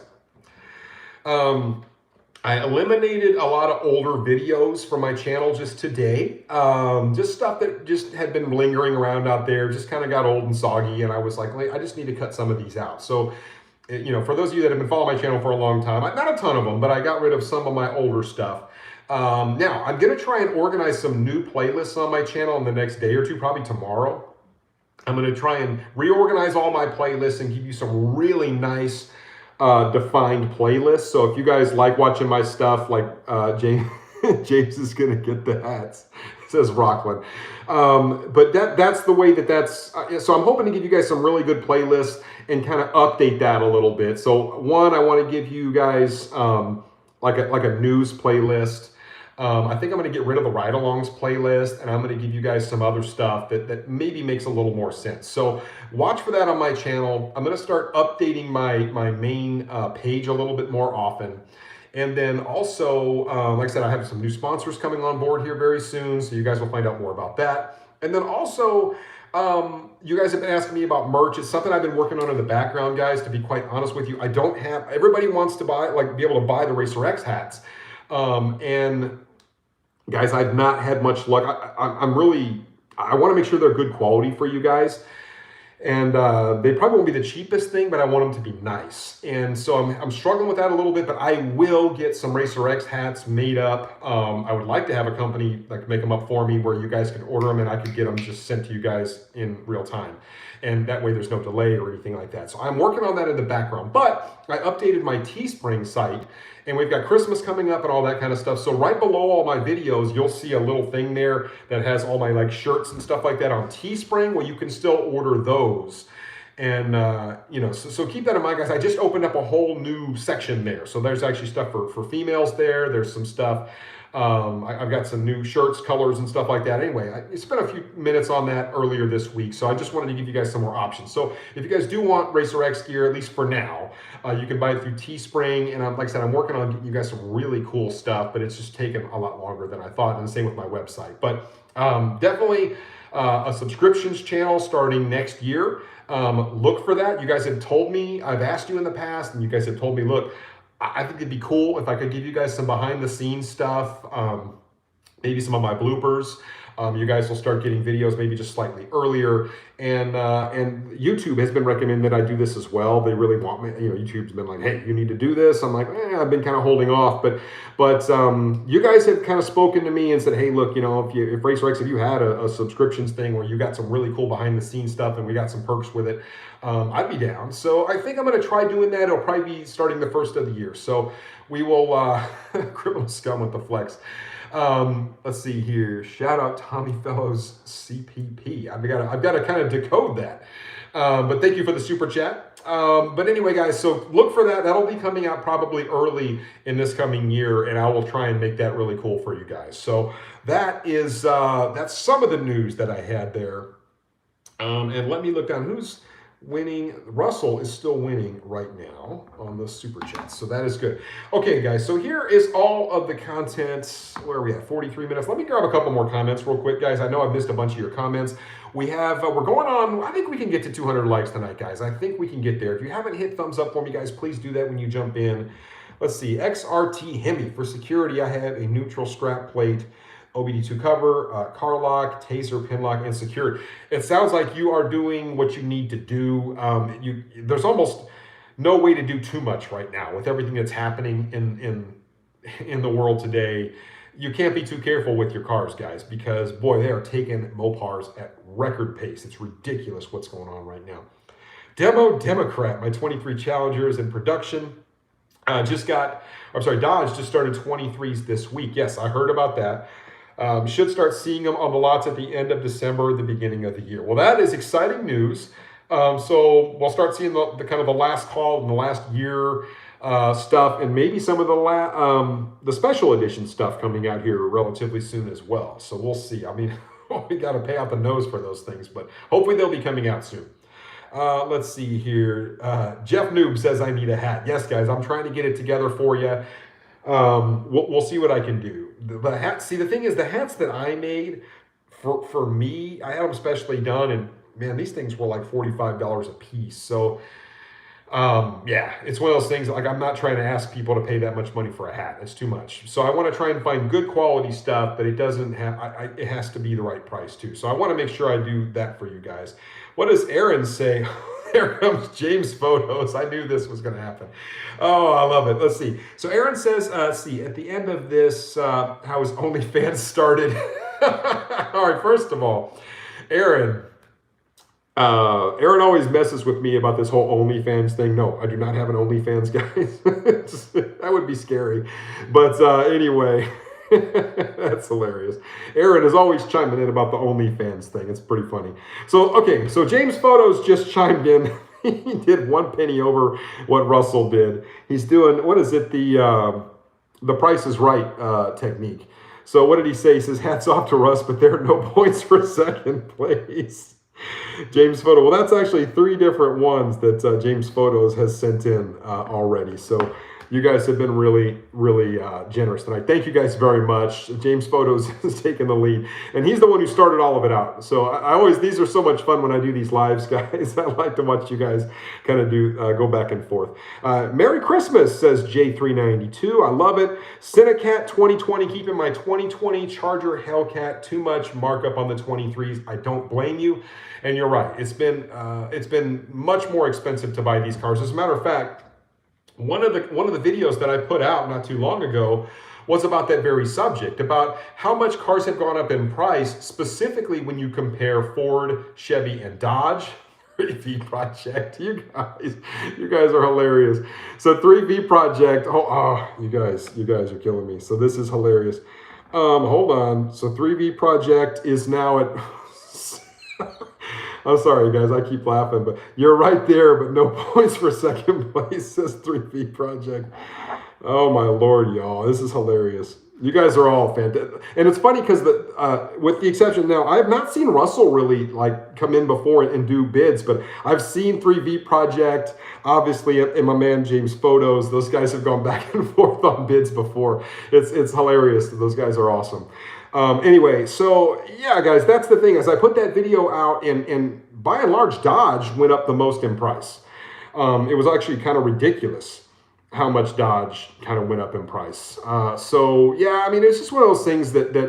I eliminated a lot of older videos from my channel just today. Just stuff that just had been lingering around out there, just kind of got old and soggy, and I was like, I just need to cut some of these out. So, for those of you that have been following my channel for a long time, not a ton of them, but I got rid of some of my older stuff. Now, I'm going to try and organize some new playlists on my channel in the next day or two, probably tomorrow. I'm going to try and reorganize all my playlists and give you some really nice defined playlists. So if you guys like watching my stuff, like James, James is gonna get the hats, says Rockland. But that's the way that's. So I'm hoping to give you guys some really good playlists and kind of update that a little bit. So one, I want to give you guys like a news playlist. I think I'm going to get rid of the ride-alongs playlist, and I'm going to give you guys some other stuff that maybe makes a little more sense. So watch for that on my channel. I'm going to start updating my main page a little bit more often. And then also, like I said, I have some new sponsors coming on board here very soon, so you guys will find out more about that. And then also, you guys have been asking me about merch. It's something I've been working on in the background, guys, to be quite honest with you. I don't have, everybody wants to buy, be able to buy the RacerX hats. And guys, I've not had much luck. I want to make sure they're good quality for you guys. And they probably won't be the cheapest thing, but I want them to be nice. And so I'm struggling with that a little bit, but I will get some RacerX hats made up. I would like to have a company that can make them up for me where you guys can order them and I could get them just sent to you guys in real time. And that way there's no delay or anything like that. So I'm working on that in the background, but I updated my Teespring site and we've got Christmas coming up and all that kind of stuff. So right below all my videos, you'll see a little thing there that has all my shirts and stuff like that on Teespring, where you can still order those. And, so keep that in mind, guys. I just opened up a whole new section there. So there's actually stuff for females there. There's some stuff. I've got some new shirts, colors, and stuff like that. Anyway, I spent a few minutes on that earlier this week, so I just wanted to give you guys some more options. So if you guys do want RacerX gear, at least for now, you can buy it through Teespring. And like I said, I'm working on getting you guys some really cool stuff, but it's just taken a lot longer than I thought, and the same with my website. But definitely a subscriptions channel starting next year. Look for that. You guys have told me, I've asked you in the past, and you guys have told me, look, I think it'd be cool if I could give you guys some behind the scenes stuff, maybe some of my bloopers. You guys will start getting videos maybe just slightly earlier. And YouTube has been recommending that I do this as well. They really want me, YouTube's been like, hey, you need to do this. I'm like, I've been kind of holding off. But you guys have kind of spoken to me and said, hey, look, if RacerX, if you had a subscriptions thing where you got some really cool behind the scenes stuff and we got some perks with it, I'd be down. So I think I'm going to try doing that. It'll probably be starting the first of the year. So we will, criminal scum with the flex. Let's see here. Shout out Tommy Fellows CPP. I've got to kind of decode that. But thank you for the super chat. But anyway, guys, so look for that. That'll be coming out probably early in this coming year, and I will try and make that really cool for you guys. So that's some of the news that I had there. And let me look down who's winning. Russell is still winning right now on the super chat, so that is good. Okay, guys, so here is all of the content. Where are we at? 43 minutes. Let me grab a couple more comments real quick, guys. I know I've missed a bunch of your comments. We have we're going on, I think we can get to 200 likes tonight, guys. I think we can get there. If you haven't hit thumbs up for me, guys, please do that when you jump in. Let's see. XRT Hemi. For security, I have a neutral strap plate, OBD2 cover, car lock, taser, pin lock, and secured. It sounds like you are doing what you need to do. There's almost no way to do too much right now with everything that's happening in the world today. you can't be too careful with your cars, guys, because boy, they are taking Mopars at record pace. It's ridiculous what's going on right now. Demo Democrat, my 23 Challengers in production. Dodge just started 23s this week. Yes, I heard about that. Should start seeing them on the lots at the end of December, the beginning of the year. Well, that is exciting news. So we'll start seeing the kind of the last call in the last year stuff, and maybe some of the special edition stuff coming out here relatively soon as well. So we'll see. I mean, we got to pay out the nose for those things, but hopefully they'll be coming out soon. Let's see here. Jeff Noob says I need a hat. Yes, guys, I'm trying to get it together for you. We'll see what I can do. The hat. See, the thing is, the hats that I made for me, I had them specially done, and man, these things were like $45 a piece. So, yeah, it's one of those things. Like, I'm not trying to ask people to pay that much money for a hat. It's too much. So I want to try and find good quality stuff, but it doesn't have. It has to be the right price too. So I want to make sure I do that for you guys. What does Aaron say? There comes James Photos. I knew this was going to happen. Oh, I love it. Let's see. So Aaron says, see, at the end of this, how his OnlyFans started. All right, first of all, Aaron always messes with me about this whole OnlyFans thing. No, I do not have an OnlyFans, guys. That would be scary. But anyway, that's hilarious. Aaron is always chiming in about the OnlyFans thing. It's pretty funny. So, okay, so James Photos just chimed in. He did 1 penny over what Russell did. He's doing, what is it, the Price is Right technique. So what did he say? He says, hats off to Russ, but there are no points for second place. James Photo. Well, that's actually 3 different ones that James Photos has sent in already. So you guys have been really, really generous tonight. Thank you guys very much. James Photos has taken the lead, and he's the one who started all of it out. So I always, these are so much fun when I do these lives, guys. I like to watch you guys kind of go back and forth. Merry Christmas, says J392. I love it. Cinecat 2020, keeping my 2020 Charger Hellcat. Too much markup on the 23s. I don't blame you. And you're right. It's been much more expensive to buy these cars. As a matter of fact, one of the videos that I put out not too long ago was about that very subject, about how much cars have gone up in price, specifically when you compare Ford, Chevy, and Dodge. 3V Project, you guys are hilarious. So 3V Project, you guys are killing me. So this is hilarious. Hold on. So 3V Project is now at. I'm sorry, guys. I keep laughing, but you're right there, but no points for second place, says 3V Project. Oh, my Lord, y'all. This is hilarious. You guys are all fantastic. And it's funny because with the exception now, I have not seen Russell really like come in before and do bids, but I've seen 3V Project, obviously, and my man James Photos. Those guys have gone back and forth on bids before. It's hilarious. Those guys are awesome. Anyway, so yeah, guys, that's the thing. As I put that video out, and by and large, Dodge went up the most in price. It was actually kind of ridiculous how much Dodge kind of went up in price. So yeah, I mean, it's just one of those things that they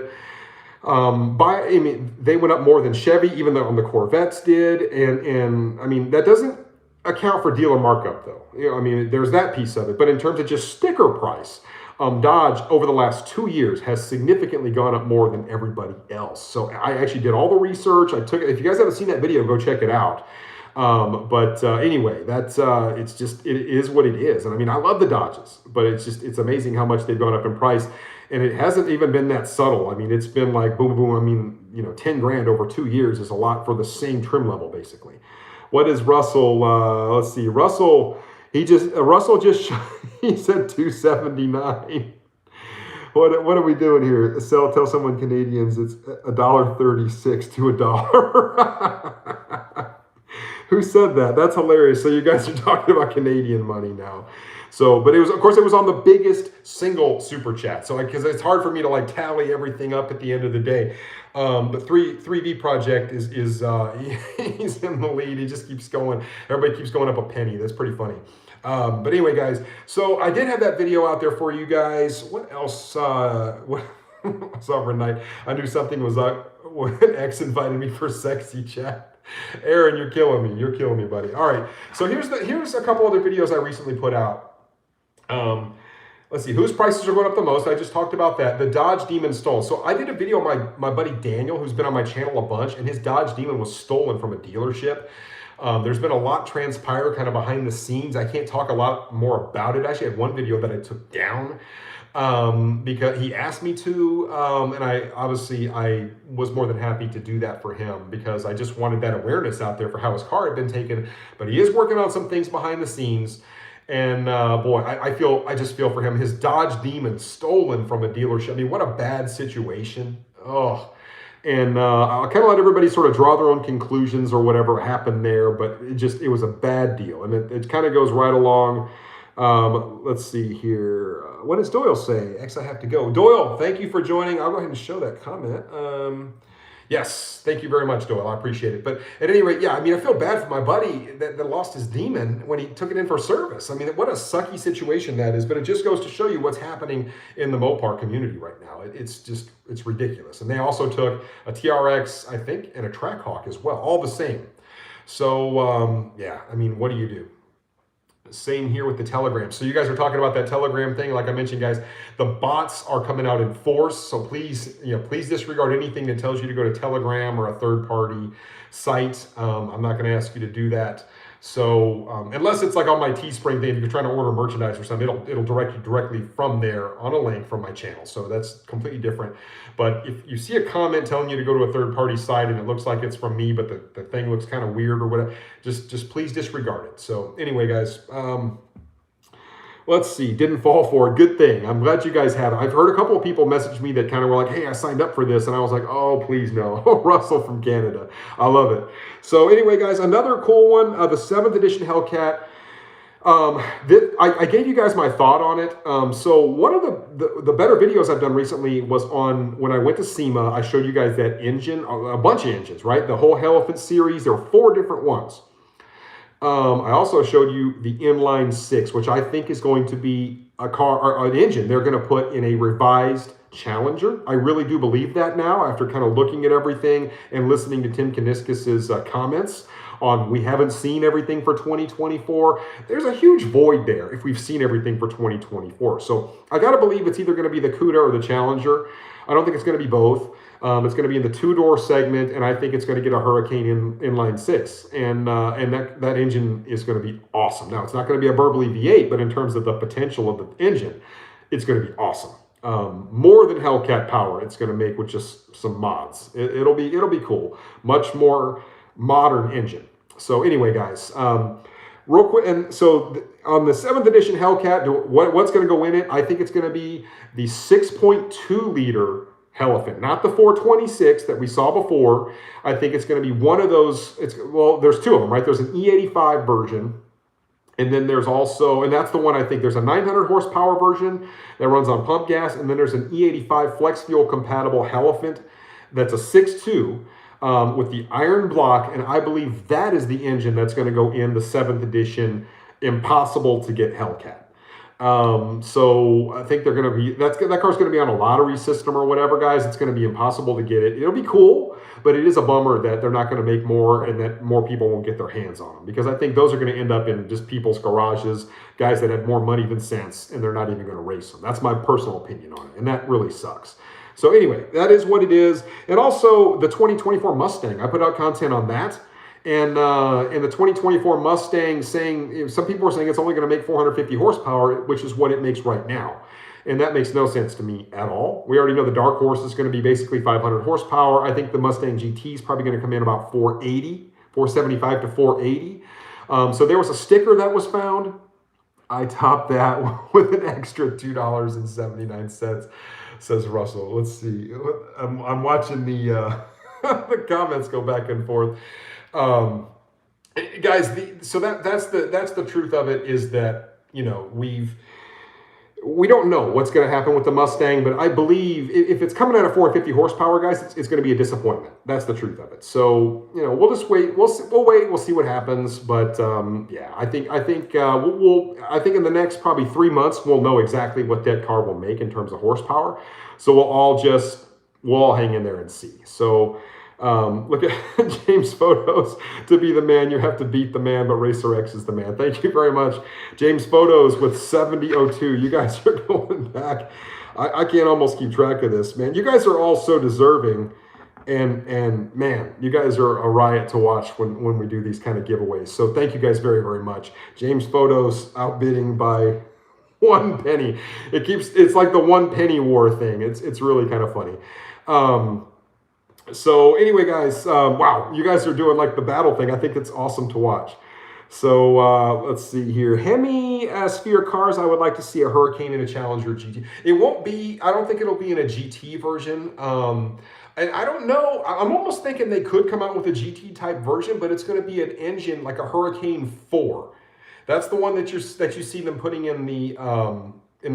went up more than Chevy, even though the Corvettes did, and I mean that doesn't account for dealer markup though. You know, I mean, there's that piece of it, but in terms of just sticker price. Dodge over the last 2 years has significantly gone up more than everybody else. So I actually did all the research. If you guys haven't seen that video, go check it out. Anyway, that's it is what it is. And I mean, I love the Dodges, but it's amazing how much they've gone up in price. And it hasn't even been that subtle. I mean, it's been like boom, boom. I mean, 10 grand over 2 years is a lot for the same trim level, basically. What is Russell? Let's see, Russell. Russell just he said 279. What are we doing here? Tell someone Canadians it's $1.36 to $1. Who said that? That's hilarious. So you guys are talking about Canadian money now. So, but it was on the biggest single super chat. So because it's hard for me to like tally everything up at the end of the day. But 3V Project is he's in the lead. He just keeps going. Everybody keeps going up a penny. That's pretty funny. But anyway, guys, so I did have that video out there for you guys. What else? What was overnight? I knew something was up when X invited me for sexy chat. Aaron, you're killing me. You're killing me, buddy. All right. So here's a couple other videos I recently put out. Let's see, whose prices are going up the most? I just talked about that. The Dodge Demon stolen. So I did a video of my buddy Daniel, who's been on my channel a bunch, and his Dodge Demon was stolen from a dealership. There's been a lot transpire kind of behind the scenes. I can't talk a lot more about it. I actually had one video that I took down because he asked me to, and I was more than happy to do that for him because I just wanted that awareness out there for how his car had been taken. But he is working on some things behind the scenes. And boy, I just feel for him. His Dodge Demon stolen from a dealership. I mean, what a bad situation. Oh, and I'll kind of let everybody sort of draw their own conclusions or whatever happened there. But it was a bad deal, and it kind of goes right along. Let's see here. What does Doyle say? X, I have to go. Doyle, thank you for joining. I'll go ahead and show that comment. Yes, thank you very much, Doyle. I appreciate it. But at any rate, yeah, I mean, I feel bad for my buddy that lost his Demon when he took it in for service. I mean, what a sucky situation that is. But it just goes to show you what's happening in the Mopar community right now. It's ridiculous. And they also took a TRX, I think, and a Trackhawk as well, all the same. So, yeah, I mean, what do you do? Same here with the Telegram. So you guys are talking about that Telegram thing. Like I mentioned, guys, the bots are coming out in force. So please, please disregard anything that tells you to go to Telegram or a third-party site. I'm not going to ask you to do that. So unless it's like on my Teespring thing, if you're trying to order merchandise or something, it'll direct you directly from there on a link from my channel. So that's completely different. But if you see a comment telling you to go to a third-party site and it looks like it's from me, but the thing looks kind of weird or whatever, just please disregard it. So anyway, guys, let's see, didn't fall for it. Good thing. I'm glad you guys have it. I've heard a couple of people message me that kind of were like, hey, I signed up for this. And I was like, oh, please no. Russell from Canada. I love it. So anyway, guys, another cool one, the 7th edition Hellcat. I gave you guys my thought on it. So one of the better videos I've done recently was on when I went to SEMA. I showed you guys that engine, a bunch of engines, right? The whole Elephant series. There were 4 different ones. I also showed you the inline 6, which I think is going to be a car or an engine they're going to put in a revised Challenger. I really do believe that now after kind of looking at everything and listening to Tim Kaniskis's comments on we haven't seen everything for 2024. There's a huge void there if we've seen everything for 2024. So I got to believe it's either going to be the Cuda or the Challenger. I don't think it's going to be both. It's going to be in the 2-door segment, and I think it's going to get a Hurricane inline 6, and that engine is going to be awesome. Now, it's not going to be a Burbly V8, but in terms of the potential of the engine, it's going to be awesome. More than Hellcat power, it's going to make with just some mods. It'll be cool. Much more modern engine. So anyway, guys, real quick, and so on the 7th edition Hellcat, what's going to go in it? I think it's going to be the 6.2 liter Elephant, not the 426 that we saw before. I think it's going to be one of those. Well, there's 2 of them, right? There's an E85 version, and then there's also, and that's the one I think there's a 900 horsepower version that runs on pump gas, and then there's an E85 flex fuel compatible Elephant that's a 6.2 with the iron block, and I believe that is the engine that's going to go in the 7th edition impossible to get Hellcat. So I think they're going to be, that car's going to be on a lottery system or whatever, guys. It's going to be impossible to get it. It'll be cool, but it is a bummer that they're not going to make more and that more people won't get their hands on them, because I think those are going to end up in just people's garages, guys that have more money than sense, and they're not even going to race them. That's my personal opinion on it, and that really sucks. So anyway, that is what it is. And also the 2024 Mustang, I put out content on that. And in the 2024 Mustang, saying some people are saying it's only going to make 450 horsepower, which is what it makes right now. And that makes no sense to me at all. We already know the Dark Horse is going to be basically 500 horsepower. I think the Mustang GT is probably going to come in about 475 to 480. So there was a sticker that was found. I topped that with an extra $2.79, says Russell. Let's see. I'm watching the the comments go back and forth. Guys, so that's the truth of it, is that, we don't know what's going to happen with the Mustang, but I believe if it's coming out of 450 horsepower, guys, it's going to be a disappointment. That's the truth of it. So, we'll just wait. We'll wait. We'll see what happens. But yeah, I think in the next probably 3 months we'll know exactly what that car will make in terms of horsepower. So we'll all hang in there and see. So. Look at James Photos. To be the man, you have to beat the man, but RacerX is the man. Thank you very much. James Photos with 7002. You guys are going back. I can't almost keep track of this, man. You guys are all so deserving. And man, you guys are a riot to watch when we do these kind of giveaways. So thank you guys very, very much. James Photos outbidding by 1 penny. It's like the 1 penny war thing. It's really kind of funny. So anyway, guys, wow, you guys are doing like the battle thing. I think it's awesome to watch. So let's see here. Hemi Sphere cars. I would like to see a Hurricane and a Challenger GT. It won't be. I don't think it'll be in a GT version. And I don't know. I'm almost thinking they could come out with a GT type version, but it's going to be an engine like a Hurricane 4. That's the one that you see them putting in the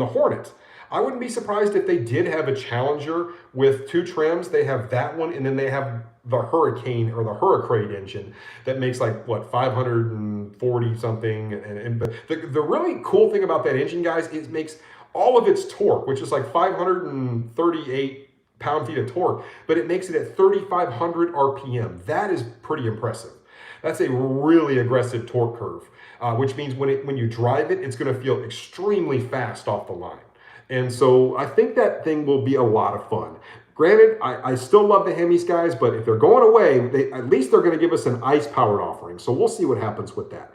Hornet. I wouldn't be surprised if they did have a Challenger with 2 trims. They have that one, and then they have the Hurricane or the Hurricane engine that makes like what 540 something. But the really cool thing about that engine, guys, is it makes all of its torque, which is like 538 pound-feet of torque, but it makes it at 3,500 RPM. That is pretty impressive. That's a really aggressive torque curve, which means when you drive it, it's going to feel extremely fast off the line. And so I think that thing will be a lot of fun. Granted, I still love the Hemis, guys, but if they're going away, at least they're going to give us an ice-powered offering. So we'll see what happens with that.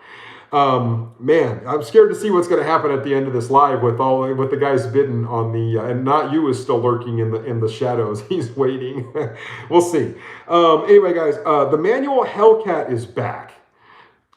Man, I'm scared to see what's going to happen at the end of this live with the guys bidding on the and Not You is still lurking in the shadows. He's waiting. We'll see. Anyway, guys, the manual Hellcat is back.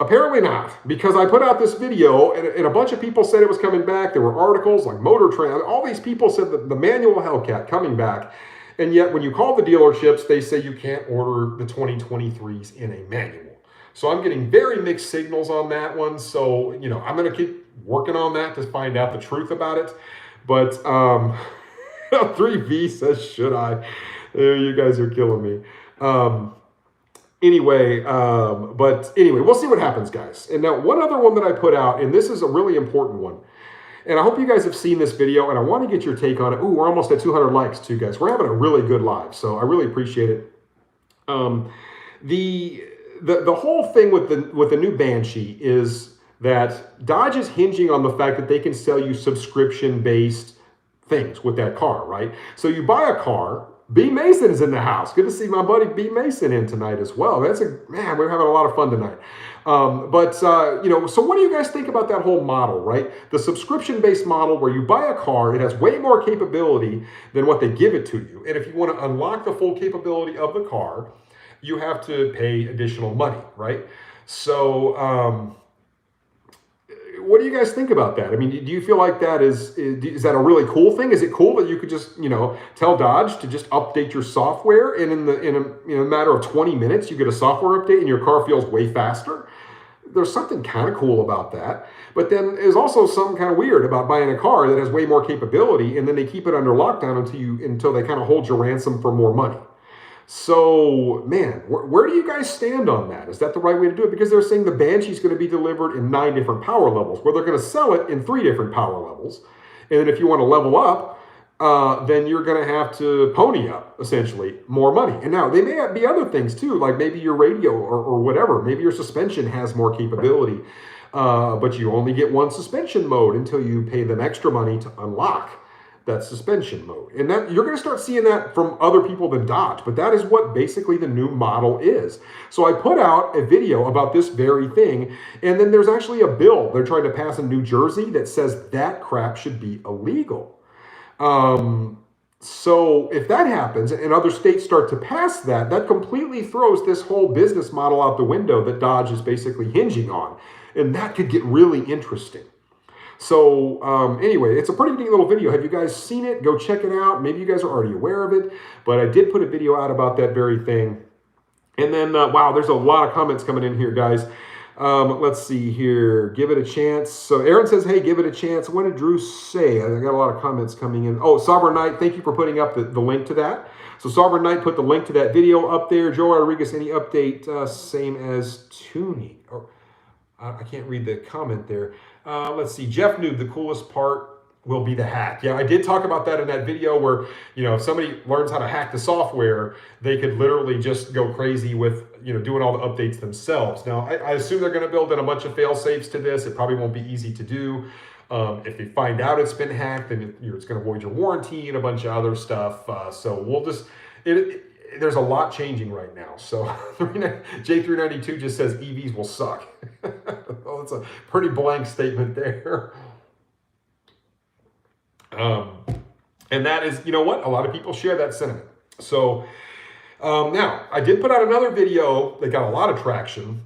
Apparently not, because I put out this video and a bunch of people said it was coming back. There were articles like Motor Trend. All these people said that the manual Hellcat coming back. And yet when you call the dealerships, they say you can't order the 2023s in a manual. So I'm getting very mixed signals on that one. So, you know, I'm going to keep working on that to find out the truth about it. But 3V says, should I? You guys are killing me. Anyway, we'll see what happens, guys. And now one other one that I put out, and this is a really important one. And I hope you guys have seen this video, and I want to get your take on it. Ooh, we're almost at 200 likes too, guys. We're having a really good live, so I really appreciate it. The whole thing with the new Banshee is that Dodge is hinging on the fact that they can sell you subscription-based things with that car, right? So you buy a car. B. Mason's in the house. Good to see my buddy B. Mason in tonight as well. We're having a lot of fun tonight. You know, so what do you guys think about that whole model, right? The subscription-based model where you buy a car, it has way more capability than what they give it to you. And if you want to unlock the full capability of the car, you have to pay additional money, right? So, what do you guys think about that? I mean, do you feel like that is that a really cool thing? Is it cool that you could just, you know, tell Dodge to just update your software and in a matter of 20 minutes, you get a software update and your car feels way faster? There's something kind of cool about that. But then there's also something kind of weird about buying a car that has way more capability and then they keep it under lockdown until they kind of hold your ransom for more money. So, man, where do you guys stand on that? Is that the right way to do it? Because they're saying the Banshee is going to be delivered in 9 different power levels, where they're going to sell it in 3 different power levels. And then if you want to level up, then you're going to have to pony up, essentially, more money. And now, they may be other things, too, like maybe your radio or whatever. Maybe your suspension has more capability, but you only get 1 suspension mode until you pay them extra money to unlock that suspension mode. And that you're going to start seeing that from other people than Dodge, but that is what basically the new model is. So I put out a video about this very thing, and then there's actually a bill they're trying to pass in New Jersey that says that crap should be illegal. So if that happens and other states start to pass that, that completely throws this whole business model out the window that Dodge is basically hinging on. And that could get really interesting. So anyway, it's a pretty neat little video. Have you guys seen it? Go check it out. Maybe you guys are already aware of it, but I did put a video out about that very thing. And then, wow, there's a lot of comments coming in here, guys. Let's see here. Give it a chance. So Aaron says, hey, give it a chance. What did Drew say? I got a lot of comments coming in. Oh, Sovereign Knight, thank you for putting up the link to that. So Sovereign Knight put the link to that video up there. Joe Rodriguez, any update? Same as tuning. I can't read the comment there. Let's see. Jeff Noob, the coolest part will be the hack. Yeah, I did talk about that in that video where, if somebody learns how to hack the software, they could literally just go crazy with, doing all the updates themselves. Now, I assume they're going to build in a bunch of fail safes to this. It probably won't be easy to do. If they find out it's been hacked, then it's going to void your warranty and a bunch of other stuff. So we'll just, there's a lot changing right now. So J392 just says EVs will suck. Well, that's a pretty blank statement there. And that is, you know what? A lot of people share that sentiment. So now, I did put out another video that got a lot of traction.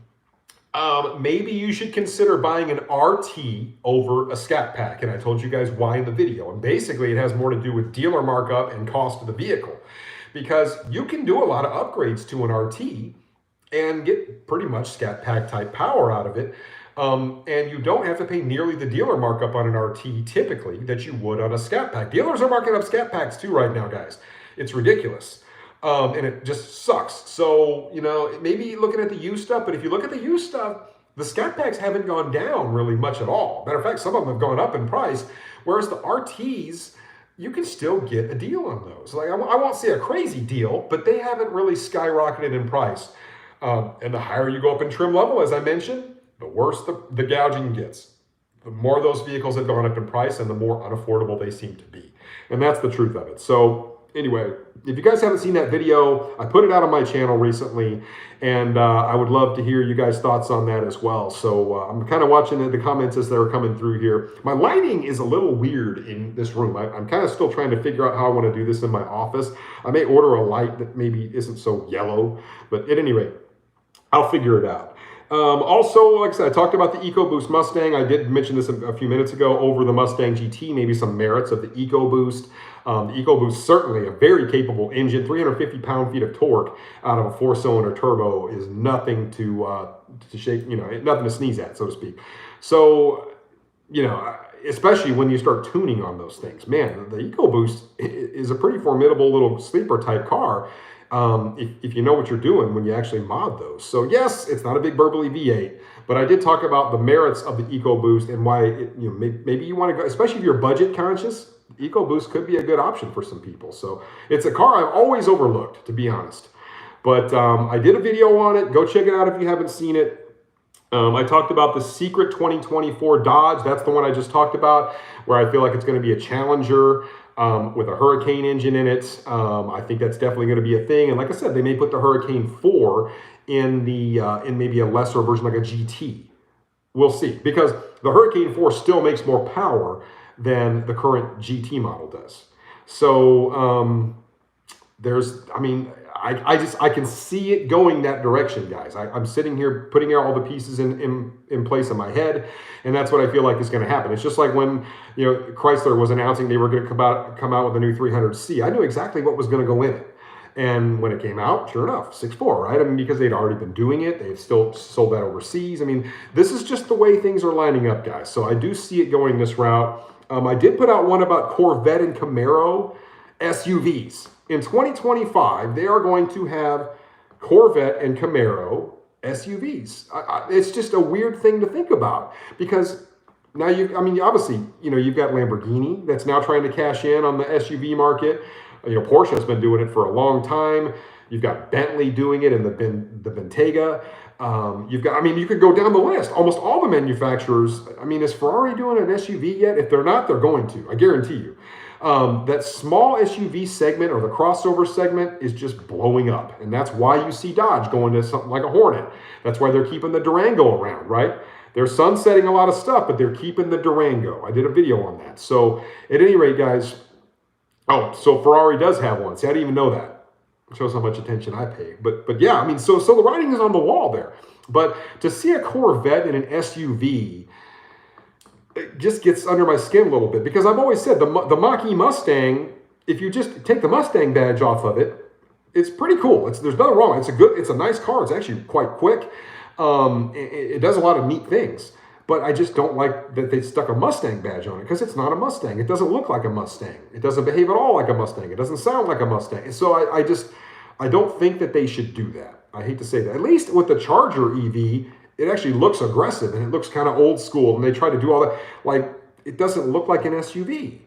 Maybe you should consider buying an RT over a Scat Pack. And I told you guys why in the video. And basically, it has more to do with dealer markup and cost of the vehicle. Because you can do a lot of upgrades to an RT and get pretty much Scat Pack type power out of it. And you don't have to pay nearly the dealer markup on an RT typically that you would on a Scat Pack. Dealers are marking up Scat Packs too right now, guys. It's ridiculous. And it just sucks. So, maybe looking at the used stuff, but if you look at the used stuff, the Scat Packs haven't gone down really much at all. Matter of fact, some of them have gone up in price, whereas the RTs, you can still get a deal on those. Like, I won't say a crazy deal, but they haven't really skyrocketed in price. And the higher you go up in trim level, as I mentioned, the worse the gouging gets. The more those vehicles have gone up in price and the more unaffordable they seem to be. And that's the truth of it. So anyway, if you guys haven't seen that video, I put it out on my channel recently, and I would love to hear you guys' thoughts on that as well. So I'm kind of watching the comments as they're coming through here. My lighting is a little weird in this room. I'm kind of still trying to figure out how I want to do this in my office. I may order a light that maybe isn't so yellow, but at any rate, I'll figure it out. Also, like I said, I talked about the EcoBoost Mustang. I did mention this a few minutes ago over the Mustang GT, maybe some merits of the EcoBoost. The EcoBoost, certainly a very capable engine, 350 pound-feet of torque out of a 4-cylinder turbo is nothing to shake, nothing to sneeze at, so to speak. So, especially when you start tuning on those things, man, the EcoBoost is a pretty formidable little sleeper type car. If you know what you're doing when you actually mod those. So yes, it's not a big burbly V8, but I did talk about the merits of the EcoBoost and why maybe you want to go, especially if you're budget conscious, EcoBoost could be a good option for some people. So it's a car I've always overlooked, to be honest. But I did a video on it. Go check it out if you haven't seen it. I talked about the Secret 2024 Dodge. That's the one I just talked about, where I feel like it's going to be a Challenger with a Hurricane engine in it. I think that's definitely going to be a thing. And like I said, they may put the Hurricane 4 in maybe a lesser version, like a GT. We'll see, because the Hurricane 4 still makes more power than the current GT model does. So I can see it going that direction, guys. I'm sitting here putting all the pieces in place in my head, and that's what I feel like is going to happen. It's just like when Chrysler was announcing they were going to come out with a new 300C. I knew exactly what was going to go in it, and when it came out, sure enough, 6.4, right? I mean, because they'd already been doing it, they've still sold that overseas. I mean, this is just the way things are lining up, guys. So I do see it going this route. I did put out one about Corvette and Camaro SUVs. In 2025, they are going to have Corvette and Camaro SUVs. It's just a weird thing to think about, because now obviously, you've got Lamborghini that's now trying to cash in on the SUV market. Porsche has been doing it for a long time. You've got Bentley doing it in the Bentayga. You could go down the list. Almost all the manufacturers. Is Ferrari doing an SUV yet? If they're not, they're going to. I guarantee you. That small SUV segment, or the crossover segment, is just blowing up. And that's why you see Dodge going to something like a Hornet. That's why they're keeping the Durango around, right? They're sunsetting a lot of stuff, but they're keeping the Durango. I did a video on that. So at any rate, guys, so Ferrari does have one. See, I didn't even know that. It shows how much attention I pay. But yeah, so the writing is on the wall there. But to see a Corvette in an SUV, it just gets under my skin a little bit, because I've always said the Mach-E Mustang, if you just take the Mustang badge off of it, it's pretty cool. There's nothing wrong. It's a nice car. It's actually quite quick. It does a lot of neat things, but I just don't like that they stuck a Mustang badge on it, because it's not a Mustang. It doesn't look like a Mustang. It doesn't behave at all like a Mustang. It doesn't sound like a Mustang. So I don't think that they should do that. I hate to say that. At least with the Charger EV, it actually looks aggressive and it looks kind of old school, and they try to do all that. Like, it doesn't look like an SUV.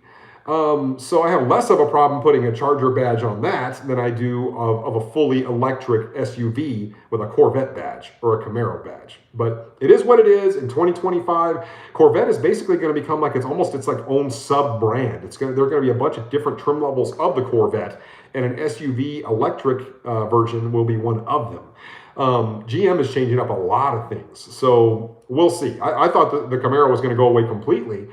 So I have less of a problem putting a Charger badge on that than I do of a fully electric SUV with a Corvette badge or a Camaro badge. But it is what it is. In 2025, Corvette is basically going to become like it's like own sub brand. There are going to be a bunch of different trim levels of the Corvette, and an SUV electric version will be one of them. GM is changing up a lot of things, so we'll see. I thought the Camaro was going to go away completely.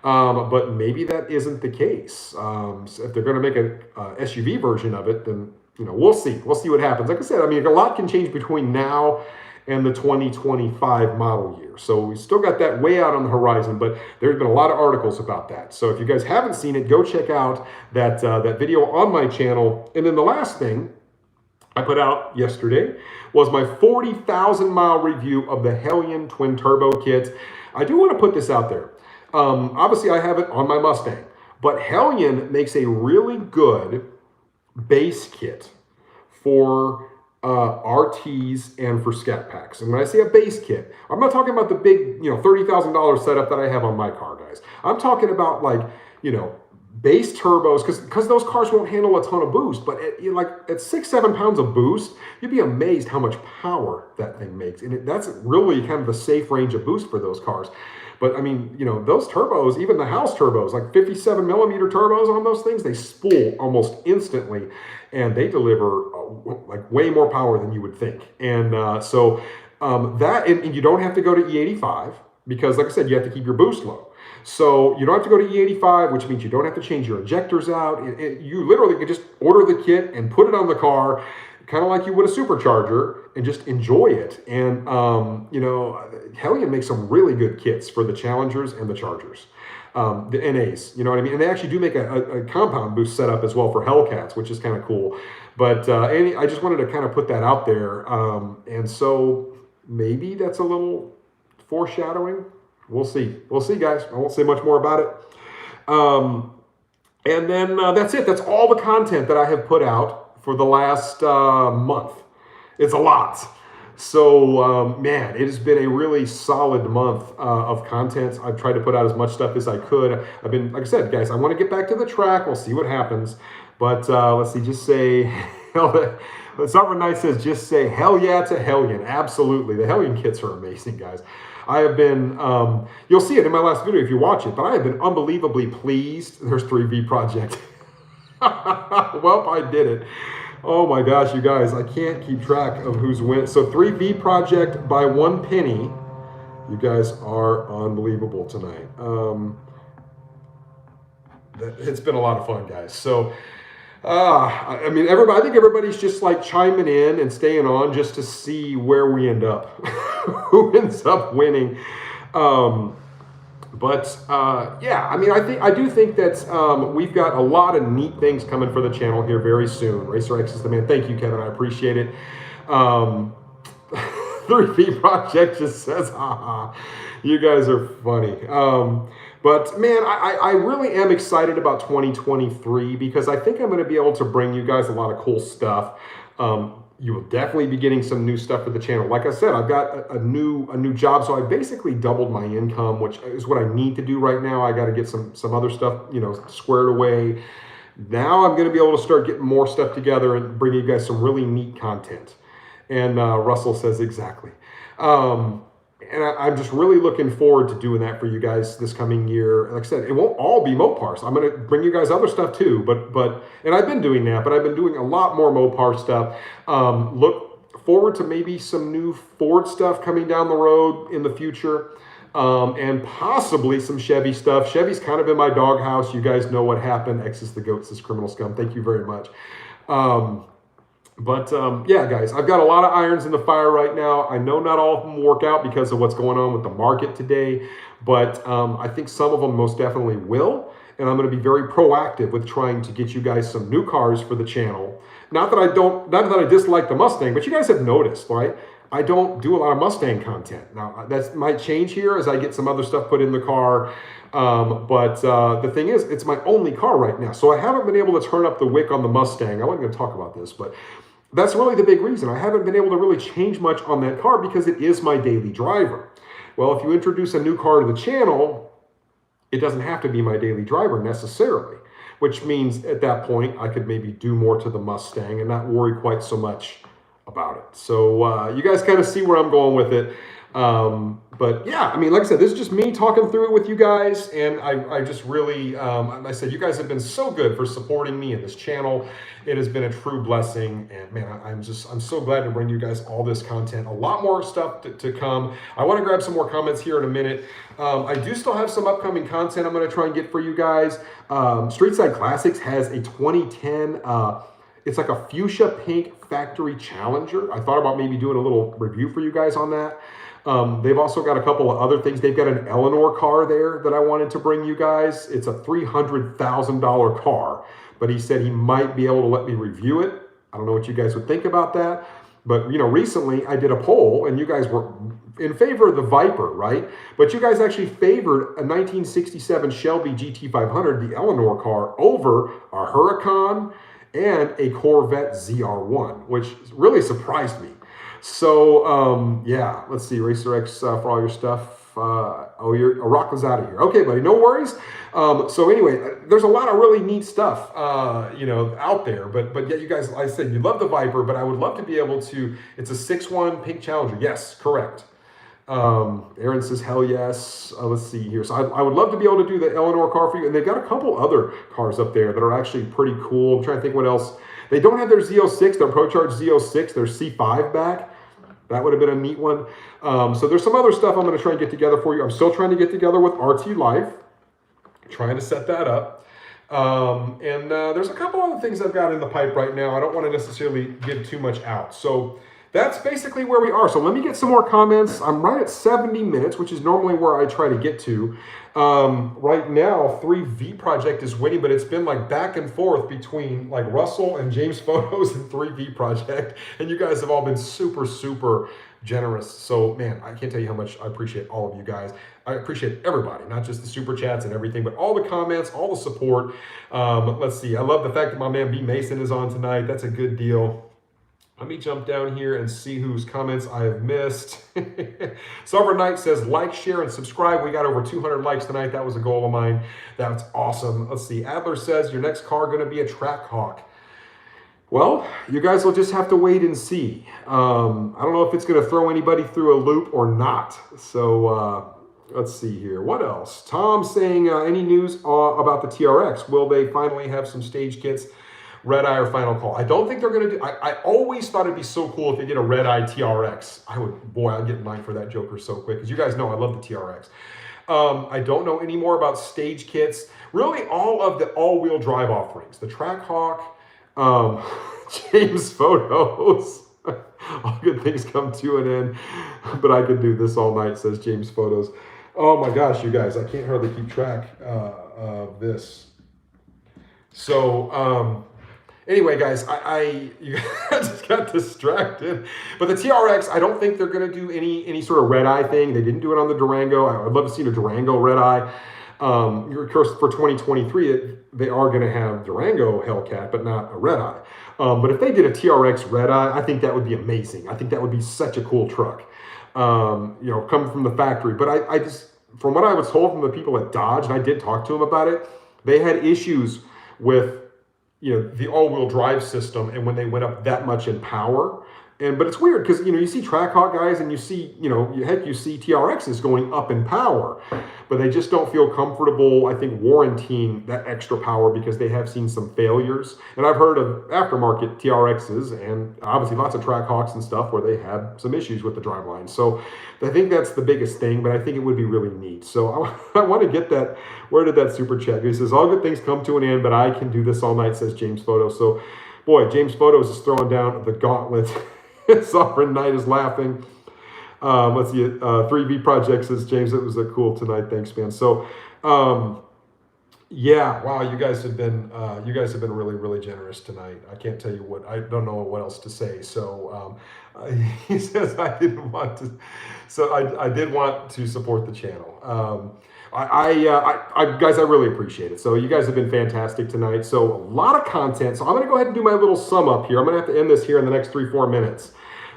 But maybe that isn't the case. So if they're going to make a SUV version of it, then we'll see. We'll see what happens. Like I said, I mean, a lot can change between now and the 2025 model year. So we still got that way out on the horizon, but there's been a lot of articles about that. So if you guys haven't seen it, go check out that video on my channel. And then the last thing I put out yesterday was my 40,000 mile review of the Hellion twin turbo kit. I do want to put this out there. Obviously, I have it on my Mustang, but Hellion makes a really good base kit for RTs and for Scat Packs. And when I say a base kit, I'm not talking about the big, $30,000 setup that I have on my car, guys. I'm talking about like, base turbos, because those cars won't handle a ton of boost, but at 6-7 pounds of boost, you'd be amazed how much power that thing makes. And that's really kind of the safe range of boost for those cars. But I mean, those turbos, even the house turbos, like 57 millimeter turbos on those things, they spool almost instantly, and they deliver like way more power than you would think. And and you don't have to go to E85 because, like I said, you have to keep your boost low. So you don't have to go to E85, which means you don't have to change your injectors out. You literally can just order the kit and put it on the car, kind of like you would a supercharger, and just enjoy it. And, Hellion makes some really good kits for the Challengers and the Chargers, the NAs, you know what I mean? And they actually do make a compound boost setup as well for Hellcats, which is kind of cool. But I just wanted to kind of put that out there. And so maybe that's a little foreshadowing. We'll see. We'll see, guys. I won't say much more about it. And then that's it. That's all the content that I have put out for the last month. It's a lot. So, man, it has been a really solid month of content. I've tried to put out as much stuff as I could. I've been, like I said, guys, I want to get back to the track. We'll see what happens. But let's see, just say, Summer Night says, just say hell yeah to Hellion. Absolutely. The Hellion kits are amazing, guys. I have been, you'll see it in my last video if you watch it, but I have been unbelievably pleased. There's 3V Project. Well, I did it. Oh my gosh, you guys, I can't keep track of who's win. So 3V Project by 1 penny. You guys are unbelievable tonight. It's been a lot of fun, guys. So, I mean, I think everybody's just like chiming in and staying on just to see where we end up, who ends up winning. Yeah, I mean, I do think that we've got a lot of neat things coming for the channel here very soon. RacerX is the man. Thank you, Kevin. I appreciate it. 3V Project just says, haha, you guys are funny. But man, I really am excited about 2023 because I think I'm going to be able to bring you guys a lot of cool stuff. You will definitely be getting some new stuff for the channel. Like I said, I've got a new job, so I basically doubled my income, which is what I need to do right now. I got to get some other stuff, squared away. Now I'm going to be able to start getting more stuff together and bring you guys some really neat content. And Russell says exactly. And I'm just really looking forward to doing that for you guys this coming year. Like I said, it won't all be Mopars. I'm going to bring you guys other stuff too. And I've been doing that, but I've been doing a lot more Mopar stuff. Look forward to maybe some new Ford stuff coming down the road in the future. And possibly some Chevy stuff. Chevy's kind of in my doghouse. You guys know what happened. X is the goat, says Criminal Scum. Thank you very much. Yeah, guys, I've got a lot of irons in the fire right now. I know not all of them work out because of what's going on with the market today, but I think some of them most definitely will. And I'm going to be very proactive with trying to get you guys some new cars for the channel. Not that I dislike the Mustang, but you guys have noticed, right? I don't do a lot of Mustang content. Now, that might change here as I get some other stuff put in the car. The thing is, it's my only car right now. So I haven't been able to turn up the wick on the Mustang. I wasn't going to talk about this, but that's really the big reason. I haven't been able to really change much on that car because it is my daily driver. Well, if you introduce a new car to the channel, it doesn't have to be my daily driver necessarily, which means at that point I could maybe do more to the Mustang and not worry quite so much about it. So you guys kind of see where I'm going with it. But yeah, I mean, like I said, this is just me talking through it with you guys. And I just really, I said, you guys have been so good for supporting me and this channel. It has been a true blessing. And man, I'm so glad to bring you guys all this content, a lot more stuff to come. I want to grab some more comments here in a minute. I do still have some upcoming content I'm going to try and get for you guys. Street Side Classics has a 2010, it's like a fuchsia pink factory Challenger. I thought about maybe doing a little review for you guys on that. They've also got a couple of other things. They've got an Eleanor car there that I wanted to bring you guys. It's a $300,000 car, but he said he might be able to let me review it. I don't know what you guys would think about that. But, you know, recently I did a poll and you guys were in favor of the Viper, right? But you guys actually favored a 1967 Shelby GT500, the Eleanor car, over a Huracan and a Corvette ZR1, which really surprised me. So, yeah, let's see, RacerX for all your stuff. Oh, you're a rock is out of here. Okay, buddy, no worries. So anyway, there's a lot of really neat stuff, you know, out there. But yet you guys, like I said, you love the Viper, but I would love to be able to, it's a 6.1 pink Challenger. Yes, correct. Aaron says, hell yes. Let's see here. So I would love to be able to do the Eleanor car for you. And they've got a couple other cars up there that are actually pretty cool. I'm trying to think what else. They don't have their Z06, their ProCharge Z06, their C5 back. That would have been a neat one. So there's some other stuff I'm going to try and get together for you. I'm still trying to get together with RT Life, trying to set that up. And there's a couple other things I've got in the pipe right now. I don't want to necessarily give too much out. So that's basically where we are. So let me get some more comments. I'm right at 70 minutes, which is normally where I try to get to. Right now, 3V Project is winning, but it's been like back and forth between like Russell and James Photos and 3V Project. And you guys have all been super, super generous. So man, I can't tell you how much I appreciate all of you guys. I appreciate everybody, not just the super chats and everything, but all the comments, all the support. Let's see. I love the fact that my man B Mason is on tonight. That's a good deal. Let me jump down here and see whose comments I have missed. Silver Knight says, like, share, and subscribe. We got over 200 likes tonight. That was a goal of mine. That's awesome. Let's see. Adler says, your next car going to be a Trackhawk. Well, you guys will just have to wait and see. I don't know if it's going to throw anybody through a loop or not. So let's see here. What else? Tom saying, any news about the TRX? Will they finally have some stage kits? Red Eye or Final Call. I don't think they're going to do, I always thought it'd be so cool if they did a Red Eye TRX. I'd get mine for that Joker so quick, because you guys know I love the TRX. I don't know any more about stage kits. Really all of the all-wheel drive offerings. The Trackhawk, James Photos. All good things come to an end, but I could do this all night, says James Photos. Oh my gosh, you guys, I can't hardly keep track of this. So, anyway, guys, I just got distracted. But the TRX, I don't think they're going to do any sort of red eye thing. They didn't do it on the Durango. I'd love to see a Durango red eye. Of course, for 2023, they are going to have Durango Hellcat, but not a red eye. But if they did a TRX red eye, I think that would be amazing. I think that would be such a cool truck, you know, coming from the factory. But I just, from what I was told from the people at Dodge, and I did talk to them about it, they had issues with, you know, the all-wheel drive system, and when they went up that much in power. But it's weird because, you know, you see Trackhawk guys and you see, you know, heck, you see TRXs going up in power, but they just don't feel comfortable, I think, warranting that extra power because they have seen some failures. And I've heard of aftermarket TRXs and obviously lots of Trackhawks and stuff where they had some issues with the driveline. So I think that's the biggest thing, but I think it would be really neat. So I want to get that. Where did that super chat go? He says, all good things come to an end, but I can do this all night, says James Photos. So, boy, James Photos is throwing down the gauntlet. Sovereign Knight is laughing. Let's see, 3V Project says, James, it was a cool tonight. Thanks, man. So, yeah, wow, you guys have been really, really generous tonight. I can't tell you what, I don't know what else to say. So, he says I didn't want to, so I did want to support the channel. Guys, I really appreciate it. So you guys have been fantastic tonight. So a lot of content. So I'm going to go ahead and do my little sum up here. I'm going to have to end this here in the next 3-4 minutes.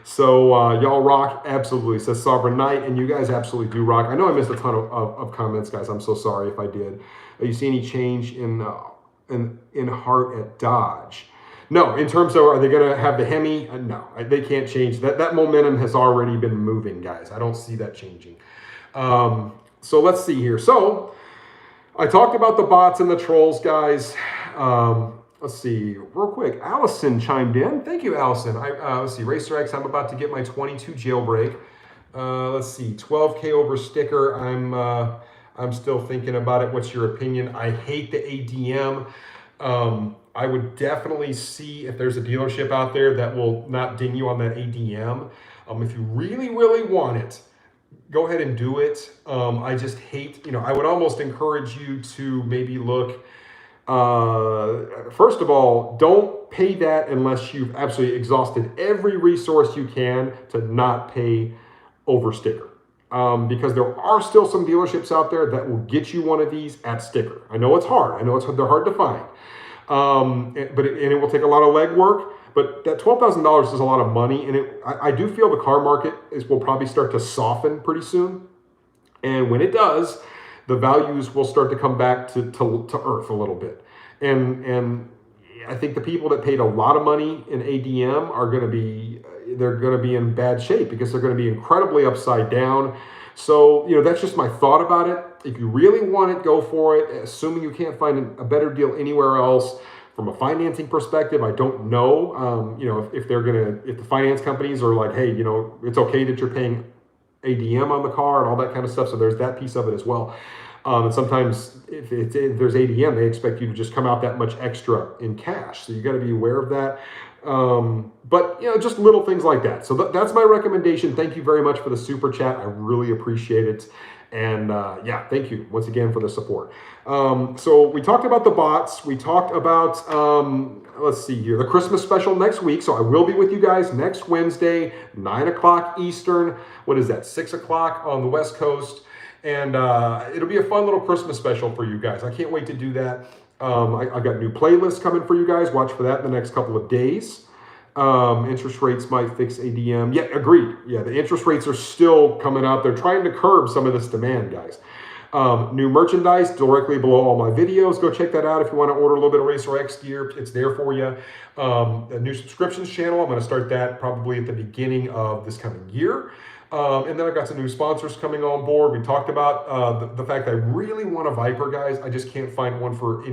So y'all rock, absolutely, says Sovereign Knight, and you guys absolutely do rock. I know I missed a ton of comments, guys. I'm so sorry if I did. You see any change in heart at Dodge? No, in terms of are they going to have the Hemi? No, they can't change that. That momentum has already been moving, guys. I don't see that changing. So let's see here. So I talked about the bots and the trolls, guys. Let's see, real quick. Allison chimed in. Thank you, Allison. Let's see, RacerX, I'm about to get my 22 jailbreak. Let's see, 12K over sticker. I'm still thinking about it. What's your opinion? I hate the ADM. I would definitely see if there's a dealership out there that will not ding you on that ADM. If you really, really want it, go ahead and do it. I just hate, I would almost encourage you to maybe look. First of all, don't pay that unless you've absolutely exhausted every resource you can to not pay over sticker. Because there are still some dealerships out there that will get you one of these at sticker. I know it's hard. I know they're hard to find. But it will take a lot of legwork. But that $12,000 is a lot of money, and I do feel the car market will probably start to soften pretty soon. And when it does, the values will start to come back to earth a little bit. And I think the people that paid a lot of money in ADM are going to be, they're going to be in bad shape because they're going to be incredibly upside down. So, that's just my thought about it. If you really want it, go for it. Assuming you can't find a better deal anywhere else. From a financing perspective, I don't know, if the finance companies are like, hey, it's okay that you're paying ADM on the car and all that kind of stuff. So there's that piece of it as well. And sometimes if there's ADM, they expect you to just come out that much extra in cash. So you got to be aware of that. But just little things like that. So that's my recommendation. Thank you very much for the super chat. I really appreciate it. And thank you once again for the support. So we talked about the bots. We talked about, let's see here, the Christmas special next week. So I will be with you guys next Wednesday, 9 o'clock Eastern. What is that? 6 o'clock on the West Coast. And it'll be a fun little Christmas special for you guys. I can't wait to do that. I've got new playlists coming for you guys. Watch for that in the next couple of days. Interest rates might fix ADM. Yeah, agreed. Yeah, the interest rates are still coming out. They're trying to curb some of this demand, guys. New merchandise directly below all my videos. Go check that out if you want to order a little bit of RacerX gear. It's there for you. A new subscriptions channel. I'm going to start that probably at the beginning of this coming year. And then I've got some new sponsors coming on board. We talked about the fact that I really want a Viper, guys. I just can't find one for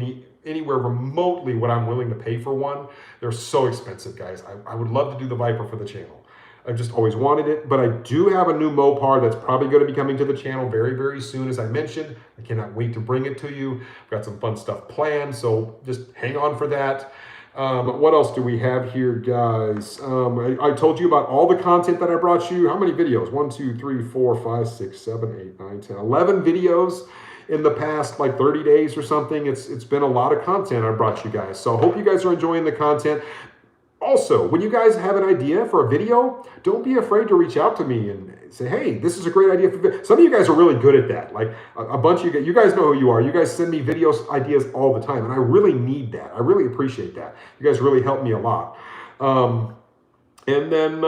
anywhere remotely what I'm willing to pay for one. They're so expensive, guys. I would love to do the Viper for the channel. I've just always wanted it, but I do have a new Mopar that's probably going to be coming to the channel very, very soon. As I mentioned, I cannot wait to bring it to you. I've got some fun stuff planned, so just hang on for that. What else do we have here, guys? I told you about all the content that I brought you. How many videos? 1, 2, 3, 4, 5, 6, 7, 8, 9, 10, 11 videos in the past like 30 days or something. It's been a lot of content I brought you guys. So I hope you guys are enjoying the content. Also, when you guys have an idea for a video, don't be afraid to reach out to me and say, hey, this is a great idea for video. Some of you guys are really good at that. Like a bunch of you guys know who you are. You guys send me videos ideas all the time, and I really need that. I really appreciate that. You guys really help me a lot. And then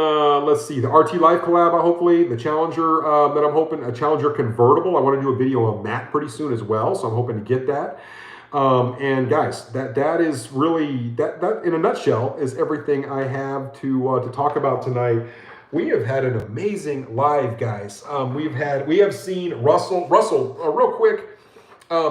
let's see, the RT Life collab, hopefully, the Challenger that I'm hoping, a Challenger convertible. I want to do a video on that pretty soon as well, so I'm hoping to get that. And guys, that is really, that in a nutshell is everything I have to talk about tonight. We have had an amazing live, guys. We have seen Russell, real quick.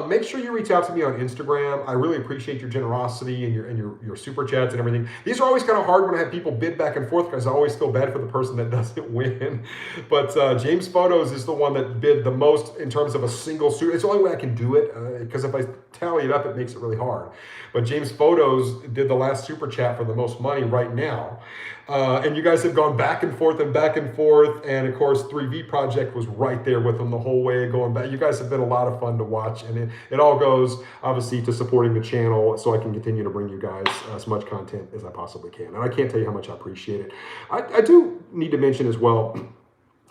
Make sure you reach out to me on Instagram. I really appreciate your generosity and your super chats and everything. These are always kind of hard when I have people bid back and forth because I always feel bad for the person that doesn't win. But James Photos is the one that bid the most in terms of a single super. It's the only way I can do it because if I tally it up, it makes it really hard. But James Photos did the last super chat for the most money right now. And you guys have gone back and forth. And of course, 3V Project was right there with them the whole way going back. You guys have been a lot of fun to watch. And it all goes, obviously, to supporting the channel so I can continue to bring you guys as much content as I possibly can. And I can't tell you how much I appreciate it. I do need to mention as well,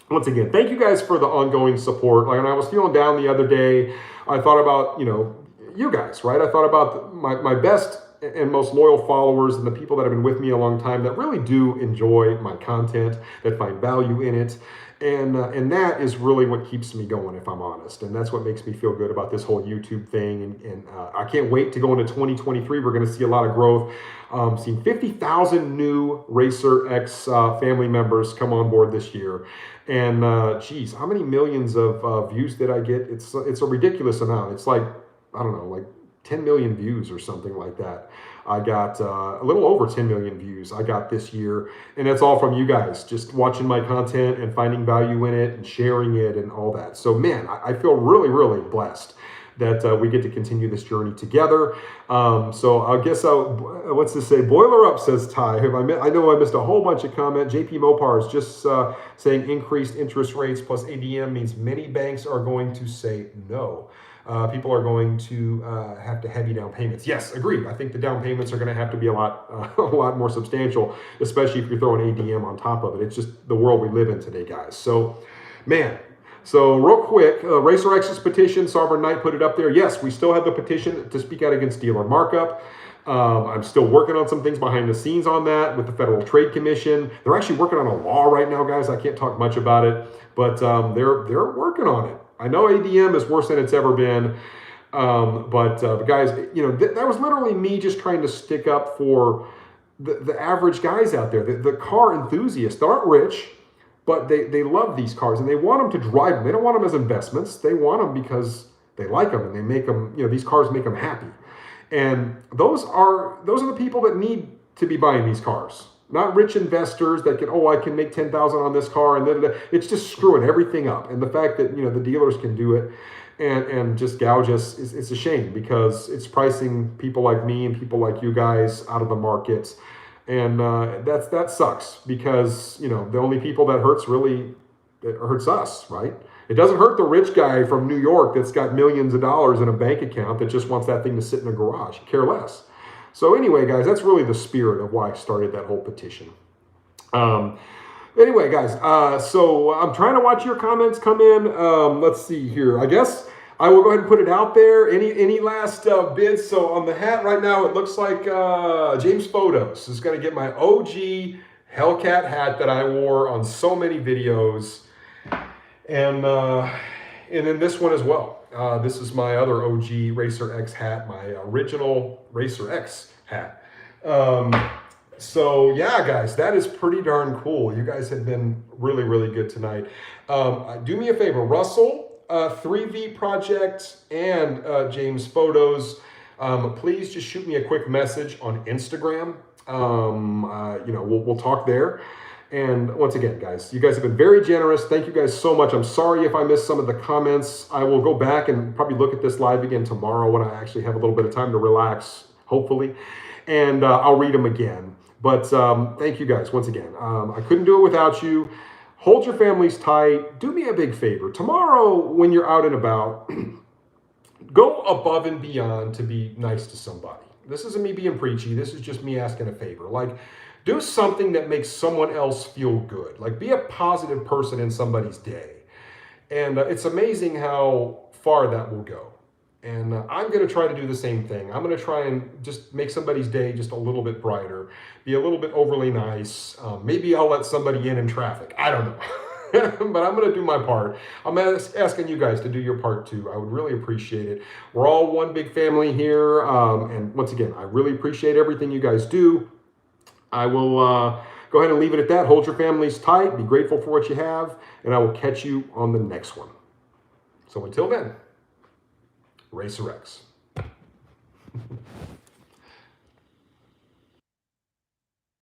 once again, thank you guys for the ongoing support. Like, when I was feeling down the other day, I thought about, you guys, right? I thought about my best and most loyal followers and the people that have been with me a long time that really do enjoy my content, that find value in it. And that is really what keeps me going, if I'm honest. And that's what makes me feel good about this whole YouTube thing. And I can't wait to go into 2023. We're going to see a lot of growth. Seeing 50,000 new RacerX family members come on board this year. And geez, how many millions of views did I get? It's a ridiculous amount. It's like, I don't know, like 10 million views or something like that. I got a little over 10 million views I got this year. And that's all from you guys, just watching my content and finding value in it and sharing it and all that. So man, I feel really, really blessed that we get to continue this journey together. So I guess what's this say? Boiler up, says Ty. I know I missed a whole bunch of comments. JP Mopar is just saying increased interest rates plus ADM means many banks are going to say no. People are going to have to heavy down payments. Yes, agreed. I think the down payments are going to have to be a lot more substantial, especially if you're throwing ADM on top of it. It's just the world we live in today, guys. So, man. So real quick, RacerX's petition, Sovereign Knight put it up there. Yes, we still have the petition to speak out against dealer markup. I'm still working on some things behind the scenes on that with the Federal Trade Commission. They're actually working on a law right now, guys. I can't talk much about it, but they're working on it. I know ADM is worse than it's ever been, but guys, that was literally me just trying to stick up for the average guys out there, the car enthusiasts that aren't rich, but they love these cars and they want them to drive them. They don't want them as investments. They want them because they like them and they make them, these cars make them happy. And those are the people that need to be buying these cars. Not rich investors that I can make 10,000 on this car, and it's just screwing everything up. And the fact that the dealers can do it and just gouge us, it's a shame because it's pricing people like me and people like you guys out of the market, and that sucks because the only people that hurts us, right? It doesn't hurt the rich guy from New York that's got millions of dollars in a bank account that just wants that thing to sit in a garage. Care less. So anyway, guys, that's really the spirit of why I started that whole petition. Anyway, guys, so I'm trying to watch your comments come in. Let's see here. I guess I will go ahead and put it out there. Any last bids? So on the hat right now, it looks like James Photos is going to get my OG Hellcat hat that I wore on so many videos. And then this one as well. This is my other OG RacerX hat, my original RacerX hat. So yeah, guys, that is pretty darn cool. You guys have been really, really good tonight. Do me a favor, Russell, 3V Project, and James Photos. Please just shoot me a quick message on Instagram. We'll talk there. And once again, guys, you guys have been very generous. Thank you guys so much. I'm sorry if I missed some of the comments. I will go back and probably look at this live again tomorrow when I actually have a little bit of time to relax, hopefully. And I'll read them again. But thank you guys once again. I couldn't do it without you. Hold your families tight. Do me a big favor. Tomorrow, when you're out and about, go above and beyond to be nice to somebody. This isn't me being preachy. This is just me asking a favor. Do something that makes someone else feel good. Be a positive person in somebody's day. And it's amazing how far that will go. And I'm going to try to do the same thing. I'm going to try and just make somebody's day just a little bit brighter, be a little bit overly nice. Maybe I'll let somebody in traffic. I don't know. But I'm going to do my part. I'm asking you guys to do your part too. I would really appreciate it. We're all one big family here. And once again, I really appreciate everything you guys do. I will go ahead and leave it at that. Hold your families tight. Be grateful for what you have. And I will catch you on the next one. So until then, RacerX.